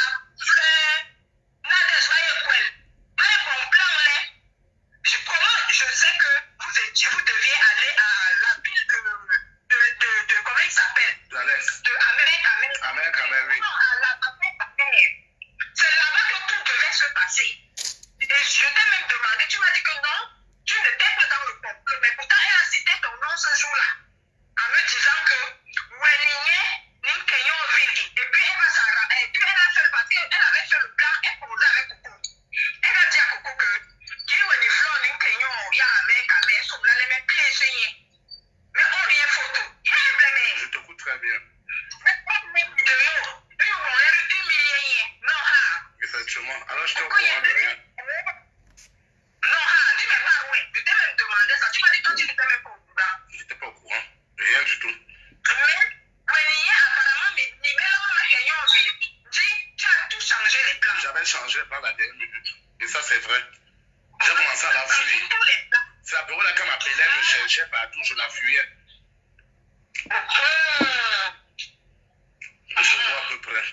je sais que vous deviez aller à la ville de comment il s'appelle? De Amérique, oui. Non, à l'Amérique. C'est là-bas que tout devait se passer. Et je t'ai même demandé, tu m'as dit que non, tu n'étais pas dans le complot. Mais pourtant, elle a cité ton nom ce jour-là, en me disant que et puis elle va s'arranger. Et puis elle a fait le papier, elle avait fait le plan, elle posait avec Coco. Elle a dit à Coco que mais on rien photo. Je t'écoute très bien. Effectivement. Alors je t'ai au courant de rien. Je n'étais pas au courant. Rien du tout. J'avais changé les plans la dernière minute. Et ça, c'est vrai. J'ai commencé à la fuir. C'est la période là qu'elle m'appelait, elle me cherchait partout, je la fuyais. Je vois à peu près.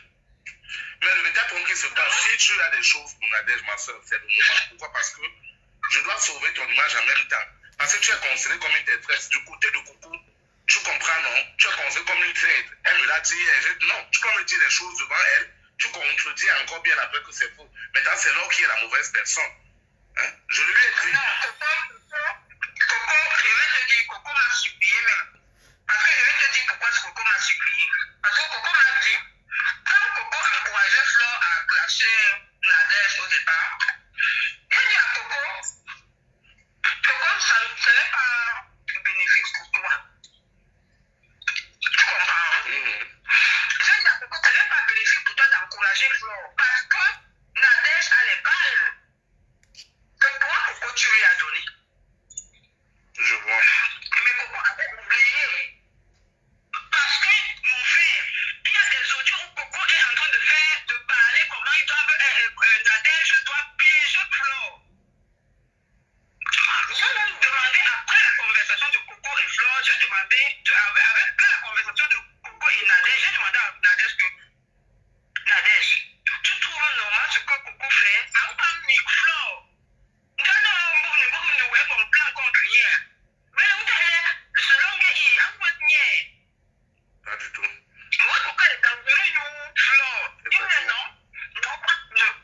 Mais le métier pour qui se passe, si tu as des choses pour Nadège, ma soeur, c'est le moment. Pourquoi? Parce que je dois sauver ton image en même temps. Parce que tu es considérée comme une détresse. Du côté de Coucou, tu comprends, non? Tu es considérée comme une traite. Elle me l'a dit, non, tu peux me dire des choses devant elle, tu contredis encore bien après que c'est faux. Maintenant, c'est là qui est la mauvaise personne. Hein? Je lui ai dit. Coco m'a supplié même. Parce que je vais te dire pourquoi Coco m'a supplié. Parce que Coco m'a dit, quand Coco encourageait Flore à clasher Nadège au départ, il dit à Coco, ce n'est pas bénéfique pour toi. Tu comprends? Je dis à Coco, ce n'est pas bénéfique pour toi d'encourager Flore. Parce que Nadège a les balles que toi, Coco, tu lui as donné. Je vois. Mais Coco avait oublié. Parce que, mon frère, il y a des audios où Coco est en train de parler comment ils doivent, Nadège doit piéger Flore. J'ai même demandé, après la conversation de Coco et Flore, j'ai demandé, après la conversation de Coco et Nadège, j'ai demandé à Nadège que, Nadège, tu trouves normal ce que Coco fait? Ah, pas mis Flore. Non, on plan contre hier. Mais Pas du tout. moi, pourquoi elle est dangereux, Flore? Il me dit non,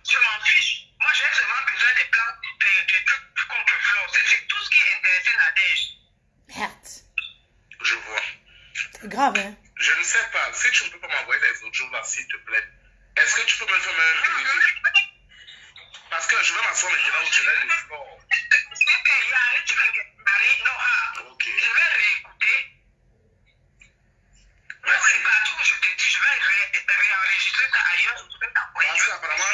je m'en fiche. Moi, j'ai seulement besoin des plans, des trucs contre Flore. C'est tout ce qui intéressait Nadège. Merde. Je vois. C'est grave, hein? Je ne sais pas. Si tu ne peux pas m'envoyer les autres jours là, s'il te plaît. Est-ce que tu peux me faire même vérifier? Parce que je vais m'asseoir maintenant où je vais le sport. Ok. Je vais réécouter. Merci. Partout où je te dis, je vais réenregistrer ça ailleurs. Je vais t'envoyer. Parce qu'apparemment,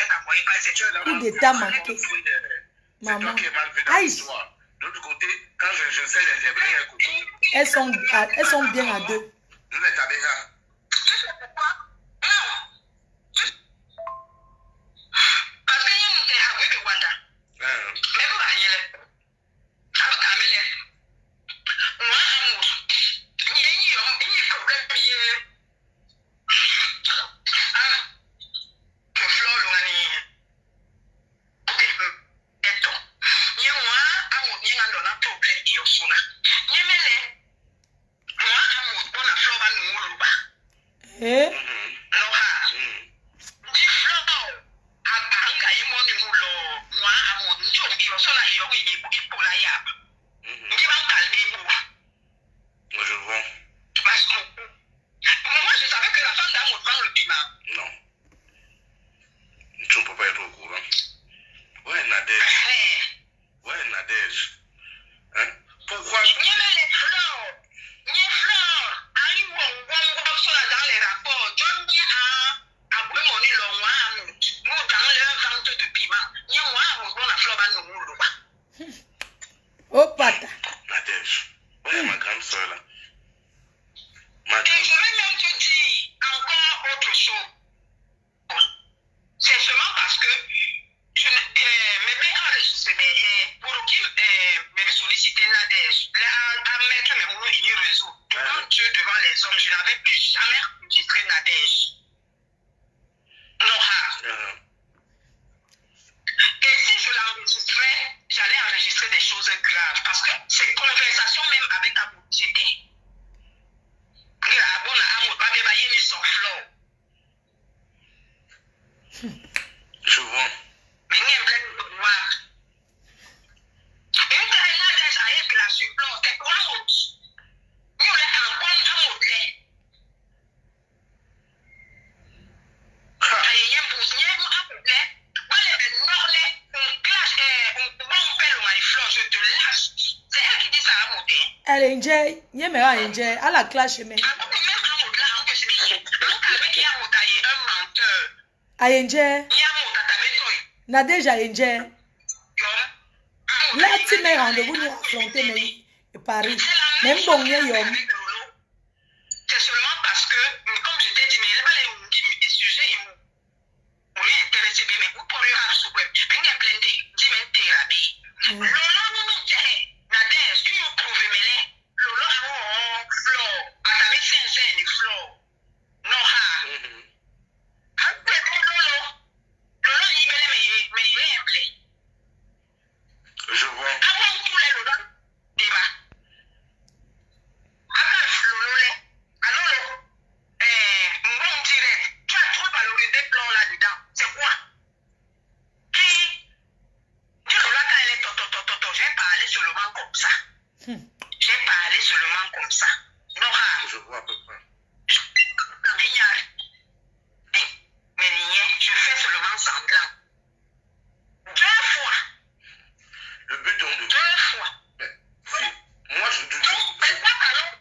tu es là. Coup d'état manqué. C'est Maman. toi qui es mal vu dans Aïe. l'histoire. De l'autre côté, quand je sais les Hébreux, coucou, Elles sont bien à deux. nous les Tabéras. Tu sais pourquoi? Non. Parce que nous sommes à Rwanda. Hein? Mais vous voyez, avec Camille, moi, amour, il y a un problème qui est. Que Flore, l'on Eh? Je vois. Moi, je savais que la femme d'amour vend le piment. Non. Tu ne peux pas être au courant. Ouais, Nadège. Ouais, Nadège. Hein? Pourquoi? Les fleurs. Les fleurs. Aïe, ça dans les rapports. John a aboué mon île, nous, dans les ventes de piment. Nous, on a fleur, nous, Oh, pata. Nadège. Ouais, ma grande soeur là. Et je vais même te dire encore autre chose. C'est seulement parce que je me mets enregistré pour qu'il me sollicite à mettre mes mots dans le réseau. Devant Dieu, devant les hommes, je n'avais plus jamais enregistré Nadège. Et si je l'enregistrais, j'allais enregistrer des choses graves. Parce que ces conversations même avec Abou, c'était. Je vois. Elle est indien. Il y a même un indien. À la clash, mais. Indien. Nadège à indien. Là, tu mets rendez-vous nous affronter, mais Paris. Même bon, il y a c'est seulement parce que, comme je t'ai dit, mais il n'y a pas les sujets qui m'ont intéressé, mais vous pourriez avoir ce web. Mais il y a plein de thérapie. Lolo, Nadège, tu nous trouves, mais Lolo, Flo, à ta mission, c'est une Flo. Non, Lolo, il me l'a. Je vois. Avant tout, les Lolo, débat. Alors, on dirait, tu as trop valorisé le plan là-dedans. C'est quoi? Qui là, quand elle est j'ai parlé seulement comme ça. J'ai parlé seulement comme ça. Non, je vois à peu près. Mais je fais seulement semblant. 2 fois. Le but donc de... 2 fois. Si, moi je dis... C'est pas alors.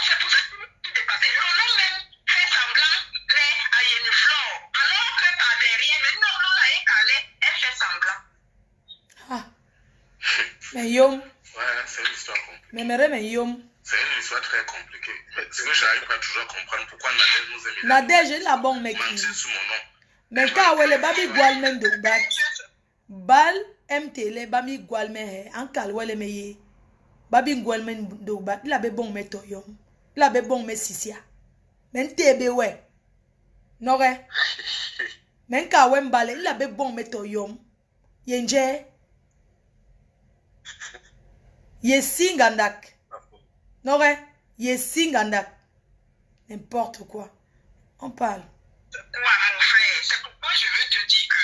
C'est pour ça que tu t'es passé. Lolo même fait semblant à une fleur. Alors que par derrière, mais non, là, elle fait semblant. Ah. Mais yom. Ouais, c'est une histoire compliquée. Mais yom. C'est une histoire très compliquée. C'est que j'arrive pas toujours à comprendre pourquoi Nadège nous aime. Nadège est la bonne mec. Mentir sur mon nom. Mais quand on est babi gualmen de bat. Bal MTL babi gualmen en calwele meye. Babi gualmen de bat. Il avait bon méto yom. Il avait bon messisia. Men tebe ouais. Nore. Men kawem bale. Il avait bon méto yom. Yenje. Ye singandak. Nore. Ye singandak. N'importe quoi. On parle. Quoi, mon frère? C'est pourquoi je veux te dire que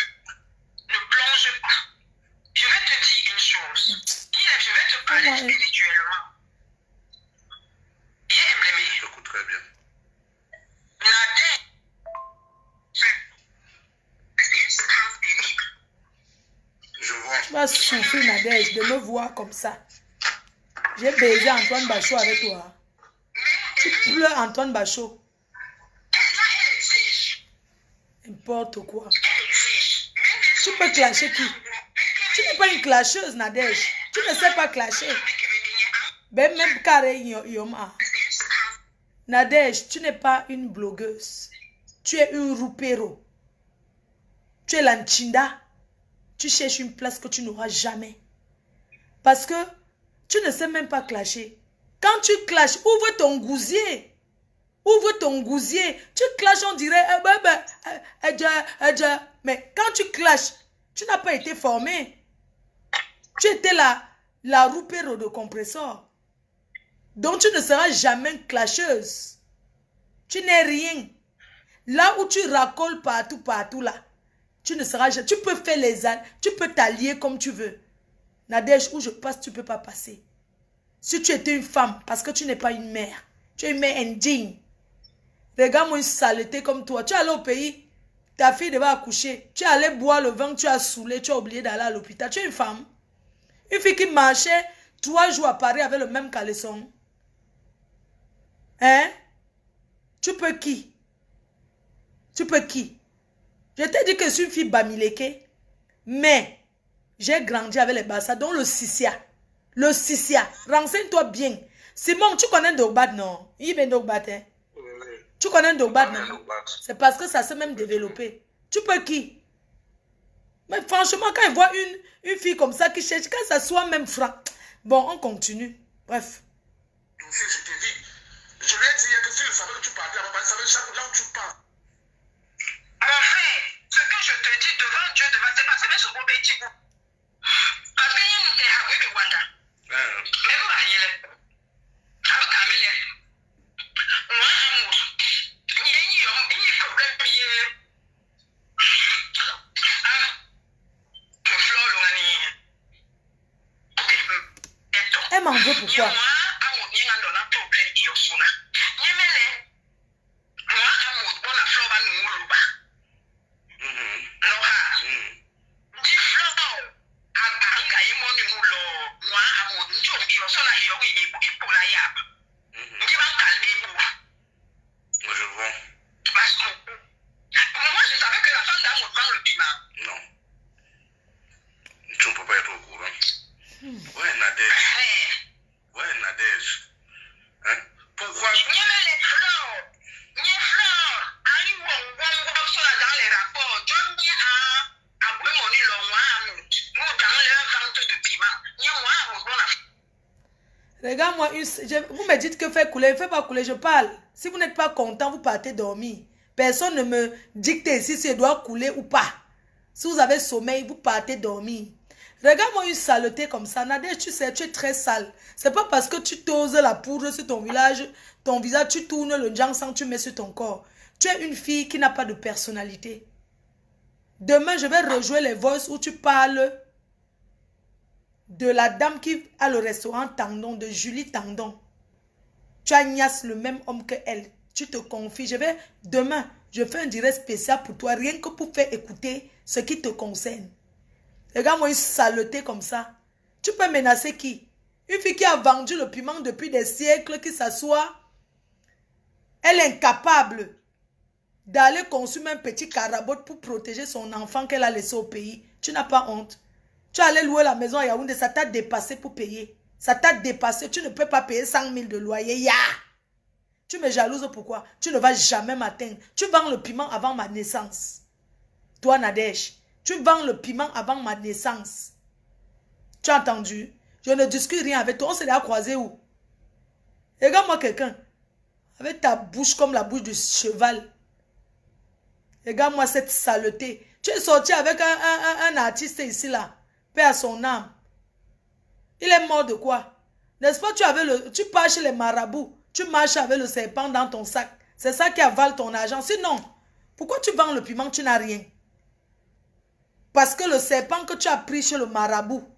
ne plonge pas. Je vais te dire une chose. Je vais te parler spirituellement. Bien emblémé. J'écoute très bien. Nadège, vas souffrir, Nadège, de me voir comme ça. J'ai baisé Antoine Bachot avec toi. Tu pleures Antoine Bachot. N'importe quoi. Tu peux clasher qui? Tu n'es pas une clasheuse, Nadège. Tu ne sais pas clasher. Même carré Yoma. Nadège, tu n'es pas une blogueuse. Tu es une roupéro. Tu es l'Anchinda. Tu cherches une place que tu n'auras jamais. Parce que tu ne sais même pas clasher. Quand tu clashes, ouvre ton gousier. Ouvre ton gousier. Tu clashes, on dirait... Mais quand tu clashes, tu n'as pas été formé. Tu étais la roupéro de compresseur. Donc tu ne seras jamais clasheuse. Tu n'es rien. Là où tu racoles partout là, tu ne seras jamais. Tu peux faire les ânes, tu peux t'allier comme tu veux. Nadège, où je passe, tu ne peux pas passer. Si tu étais une femme, parce que tu n'es pas une mère, tu es une mère indigne. Regarde-moi une saleté comme toi. Tu es allé au pays, ta fille devait accoucher. Tu es allé boire le vin, tu as saoulé, tu as oublié d'aller à l'hôpital. Tu es une femme. Une fille qui marchait 3 jours à Paris avec le même caleçon. Hein? Tu peux qui? Tu peux qui? Je t'ai dit que je suis une fille bamileke. Mais j'ai grandi avec les Bassa, dont le Sissia. Le Sissia. Renseigne-toi bien. Simon, tu connais Dogbat, non? Il est Dogbat, hein? Tu connais Dogbat, non? C'est parce que ça s'est même développé. Tu peux qui? Mais franchement, quand il voit une fille comme ça qui cherche, quand ça soit même franc. Bon, on continue. Bref. Je te dis, je lui ai dit que si je savais que tu partais, je savais chaque là où tu pars. Mon frère, ce que je te dis devant Dieu, c'est parce que je suis au petit bout. Parce que nous sommes à Rwanda. Mais vous voyez, avec Camille, moi, amour, il y a un problème. Elle m'en veut pourquoi? Regarde-moi, vous me dites que fait couler, ne fait pas couler, je parle. Si vous n'êtes pas content, vous partez dormir. Personne ne me dicte ici si je dois couler ou pas. Si vous avez sommeil, vous partez dormir. Regarde-moi une saleté comme ça. Nadège, tu sais, tu es très sale. C'est pas parce que tu toses la poudre sur ton visage, tu tournes le sang, tu mets sur ton corps. Tu es une fille qui n'a pas de personnalité. Demain, je vais rejouer les voices où tu parles de la dame qui a le restaurant Tandon, de Julie Tandon. Tu agnaces le même homme que elle. Tu te confies. Demain, je fais un direct spécial pour toi, rien que pour faire écouter ce qui te concerne. Regarde-moi une saleté comme ça. Tu peux menacer qui? Une fille qui a vendu le piment depuis des siècles, qui s'assoit. Elle est incapable d'aller consommer un petit carabote pour protéger son enfant qu'elle a laissé au pays. Tu n'as pas honte. Tu allais louer la maison à Yaoundé, ça t'a dépassé pour payer. Ça t'a dépassé. Tu ne peux pas payer 100 000 de loyer. Ya! Tu me jalouses pourquoi? Tu ne vas jamais m'atteindre. Tu vends le piment avant ma naissance. Toi, Nadège, tu vends le piment avant ma naissance. Tu as entendu? Je ne discute rien avec toi. On s'est déjà croisé où? Regarde-moi quelqu'un. Avec ta bouche comme la bouche du cheval. Regarde-moi cette saleté. Tu es sorti avec un artiste ici là. Paix à son âme. Il est mort de quoi? N'est-ce pas, tu pars chez les marabouts. Tu marches avec le serpent dans ton sac. C'est ça qui avale ton argent. Sinon, pourquoi tu vends le piment, tu n'as rien? Parce que le serpent que tu as pris chez le marabout,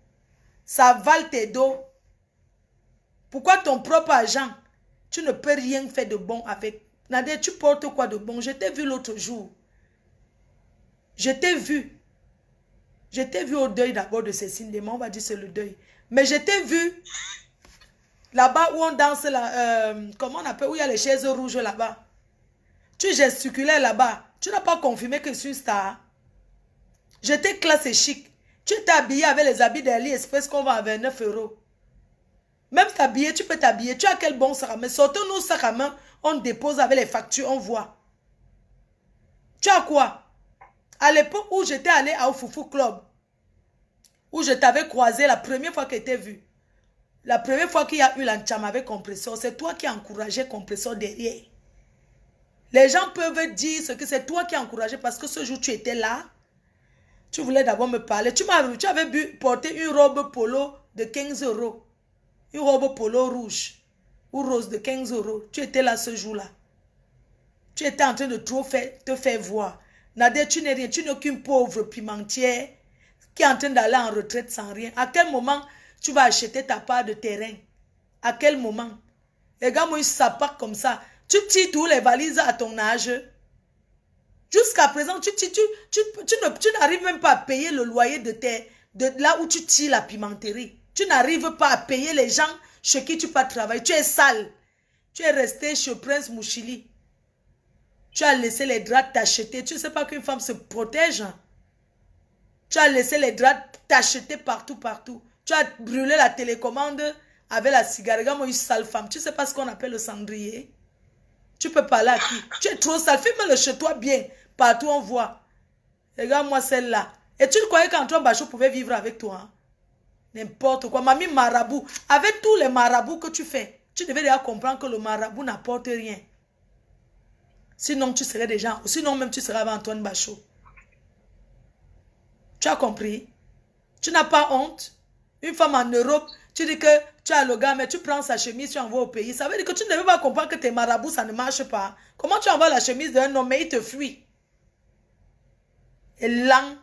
ça avale tes dos. Pourquoi ton propre argent, tu ne peux rien faire de bon avec? Nadia, tu portes quoi de bon? Je t'ai vu l'autre jour. Je t'ai vu. Je t'ai vu au deuil d'abord de Cécile Démon, on va dire c'est le deuil. Mais je t'ai vu là-bas où on danse, comment on appelle, où il y a les chaises rouges là-bas. Tu gesticulais là-bas. Tu n'as pas confirmé que je suis une star. Je t'ai classé chic. Tu t'es habillé avec les habits d'AliExpress qu'on vend à 29 €. Même t'habiller, tu peux t'habiller. Tu as quel bon sac à main? Sortons nos sacs à main, on dépose avec les factures, on voit. Tu as quoi? À l'époque où j'étais allé au Foufou Club, où je t'avais croisé la première fois que tu t'ai vu, la première fois qu'il y a eu l'encham avec compresseur, c'est toi qui as encouragé compresseur derrière. Les gens peuvent dire ce que c'est toi qui as encouragé parce que ce jour tu étais là. Tu voulais d'abord me parler. Tu avais porté une robe polo de 15 €. Une robe polo rouge ou rose de 15 €. Tu étais là ce jour-là. Tu étais en train de trop te faire voir. Nadia, tu n'es rien. Tu n'es qu'une pauvre pimentière qui est en train d'aller en retraite sans rien. À quel moment tu vas acheter ta part de terrain? À quel moment? Regarde-moi, ça part comme ça. Tu tires tous les valises à ton âge. Jusqu'à présent, tu n'arrives même pas à payer le loyer de là où tu tires la pimenterie. Tu n'arrives pas à payer les gens chez qui tu vas travailler. Tu es sale. Tu es resté chez Prince Mouchili. Tu as laissé les draps t'acheter. Tu ne sais pas qu'une femme se protège. Tu as laissé les draps t'acheter partout, partout. Tu as brûlé la télécommande avec la cigarette. Regarde-moi, une sale femme. Tu ne sais pas ce qu'on appelle le cendrier. Tu peux parler à qui? Tu es trop sale. Filme-le chez toi bien. Partout on voit. Regarde-moi celle-là. Et tu croyais qu'Antoine Bachot pouvait vivre avec toi? Hein? N'importe quoi. Mamie marabout. Avec tous les marabouts que tu fais, tu devais déjà comprendre que le marabout n'apporte rien. Sinon, tu serais déjà... Sinon, même tu serais avec Antoine Bachot. Tu as compris? Tu n'as pas honte? Une femme en Europe, tu dis que tu as le gars, mais tu prends sa chemise, tu envoies au pays. Ça veut dire que tu ne devais pas comprendre que tes marabouts, ça ne marche pas. Comment tu envoies la chemise d'un homme, mais il te fuit? Et lent.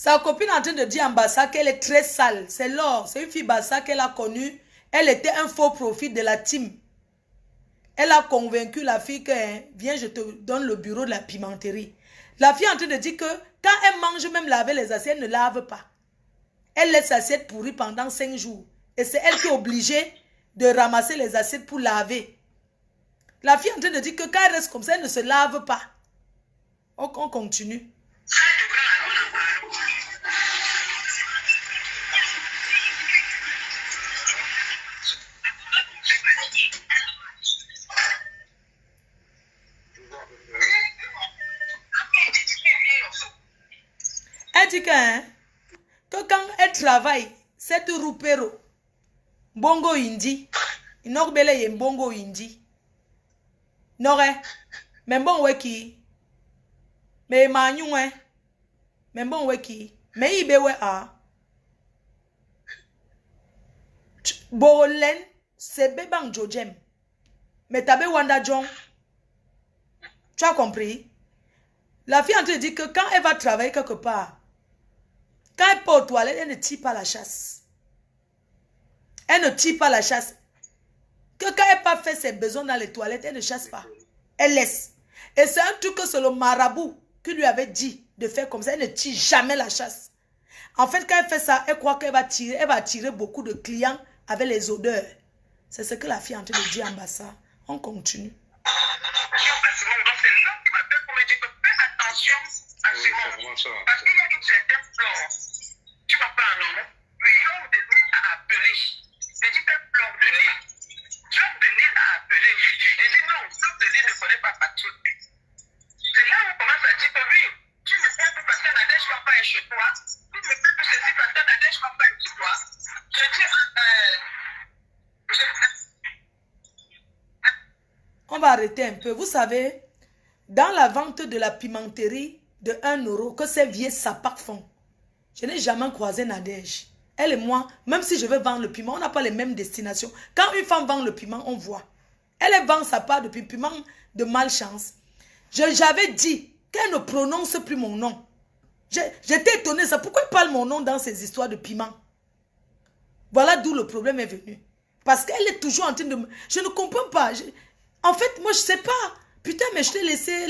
Sa copine est en train de dire à Bassa qu'elle est très sale. C'est l'or. C'est une fille Bassa qu'elle a connue. Elle était un faux profit de la team. Elle a convaincu la fille que viens, je te donne le bureau de la pimenterie. La fille est en train de dire que quand elle mange, même laver les assiettes, elle ne lave pas. Elle laisse l'assiette pourrie pendant 5 jours. Et c'est elle qui est obligée de ramasser les assiettes pour laver. La fille est en train de dire que quand elle reste comme ça, elle ne se lave pas. On continue. Elle dit que quand elle travaille, cette roupero, bongo indi, inogbele ye bongo indi, nore, men bon weki, me manyue, men bon weki, me ibewe a, borolen, sebe bang jojem, me tabe wanda jong. Tu as compris? La fille en train de dire que quand elle va travailler quelque part, quand elle part aux toilettes, elle ne tire pas la chasse. Elle ne tire pas la chasse. Que quand elle n'a pas fait ses besoins dans les toilettes, elle ne chasse pas. Elle laisse. Et c'est un truc que c'est le marabout qui lui avait dit de faire comme ça. Elle ne tire jamais la chasse. En fait, quand elle fait ça, elle croit qu'elle va tirer. Elle va attirer beaucoup de clients avec les odeurs. C'est ce que la fille est en train de dire en bas ça. On continue. Parce qu'il y a une certaine flore. Tu vas pas un nom. Flore de Lille a appelé. J'ai dit quelle flore de Lille. Flore de Lille a appelé. J'ai dit non, flore de Lille ne connaît pas Patrick. C'est là où on commence à dire que oui, tu ne sais plus parce que Nadège ne va pas être chez toi. Tu ne sais plus ceci parce que Nadège ne va pas être chez toi. Je dis, on va arrêter un peu. Vous savez, dans la vente de la pimenterie de 1 € que ces vieux sapacs font, je n'ai jamais croisé Nadège. Elle et moi, même si je veux vendre le piment, on n'a pas les mêmes destinations. Quand une femme vend le piment, on voit. Elle vend sa part de piment de malchance. J'avais dit qu'elle ne prononce plus mon nom. J'étais étonnée, ça. Pourquoi elle parle mon nom dans ces histoires de piment? Voilà d'où le problème est venu. Parce qu'elle est toujours en train de... Je ne comprends pas. En fait, moi, je ne sais pas. Putain, mais je t'ai laissé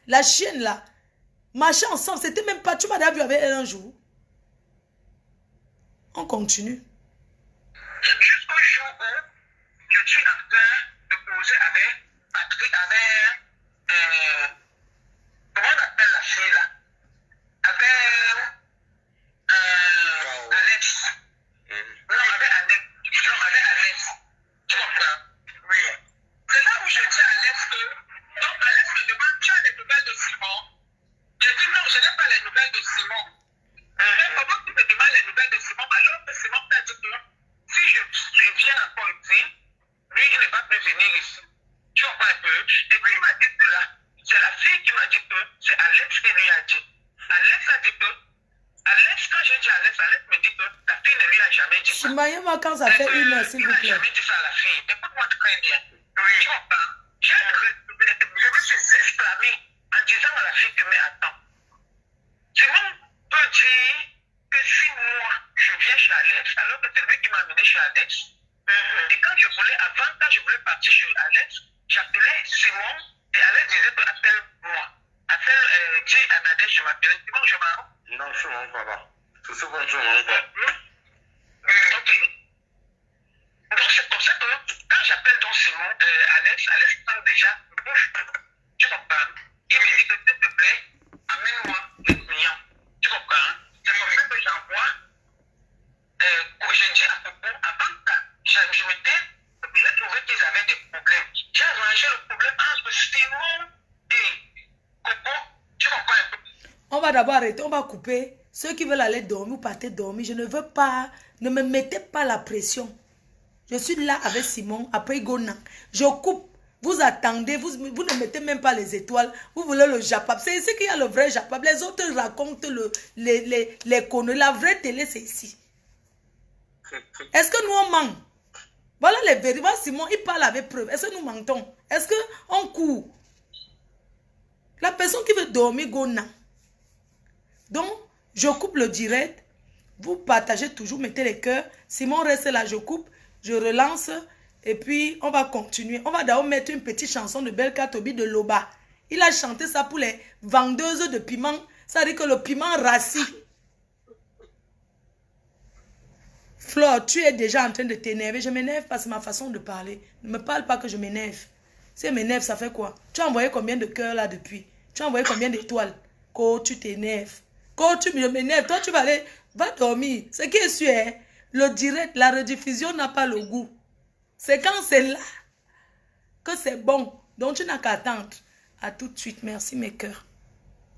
la chienne, là. Marcher ensemble. C'était même pas... Tu m'as déjà vu avec elle un jour. On continue. Jusqu'au jour où je suis en train de poser avec Patrick, comment on appelle la fille, là? Avec Alex. Non, avec Alex. Tu comprends? Oui. C'est là où je dis à Alex que, donc Alex me demande, tu as les nouvelles de Simon? Je dis non, je n'ai pas les nouvelles de Simon. Mais comment tu me demandes les nouvelles de Simon alors que Simon t'a dit que si je viens encore ici, lui il ne va plus venir ici. Tu comprends un peu? Et puis il m'a dit de là. C'est la fille qui m'a dit que c'est Alex qui lui a dit. Alex a dit que quand j'ai dit Alex me dit que la fille ne lui a jamais dit ça. Chimayema, quand ça fait 1 heure, s'il vous plaît. Il n'a jamais dit ça à la fille. Écoute-moi très bien. Oui. Tu comprends? Je me suis exclamé en disant à la fille que mais attends. Simon peut dire que si moi je viens chez Alex, alors que c'est lui qui m'a amené chez Alex, et quand je voulais partir chez Alex, j'appelais Simon et Alex disait que appelle-moi. Dis à Nadège, je m'appelle Simon, je m'en. Non, je ne m'en pas là. C'est ce que je m'en pas. Ok. Donc c'est comme ça que quand j'appelle donc Simon, Alex parle déjà, tu comprends? Il me dit que s'il te plaît, amène-moi les clients. Tu comprends? C'est comme ça que j'envoie. Je dis à Coco, avant que j'ai trouvé qu'ils avaient des problèmes. J'ai arrangé le problème entre Simon et Coco. Tu comprends un peu? On va d'abord arrêter, on va couper. Ceux qui veulent aller dormir ou partir dormir, je ne veux pas, ne me mettez pas la pression. Je suis là avec Simon, après Gona. Je coupe, vous attendez, vous ne mettez même pas les étoiles, vous voulez le Japap. C'est ici qu'il y a le vrai Japap. Les autres racontent les conneries. La vraie télé, c'est ici. Est-ce que nous on ment? Voilà les vérités. Simon, il parle avec preuve. Est-ce que nous mentons? Est-ce qu'on court? La personne qui veut dormir, Gona. Donc, je coupe le direct. Vous partagez toujours, mettez les cœurs. Simon reste là, je coupe, je relance. Et puis, on va continuer. On va d'abord mettre une petite chanson de Belka Tobi de Loba. Il a chanté ça pour les vendeuses de piment. Ça veut dire que le piment rassis. Flore, tu es déjà en train de t'énerver. Je m'énerve pas, c'est ma façon de parler. Ne me parle pas que je m'énerve. Si je m'énerve, ça fait quoi? Tu as envoyé combien de cœurs là depuis? Tu as envoyé combien d'étoiles? Quand tu t'énerves. Quand tu m'énerves, toi tu vas aller, va dormir. Ce qui est sûr, hein, le direct, la rediffusion n'a pas le goût. C'est quand c'est là que c'est bon. Donc tu n'as qu'à attendre. À tout de suite. Merci mes cœurs.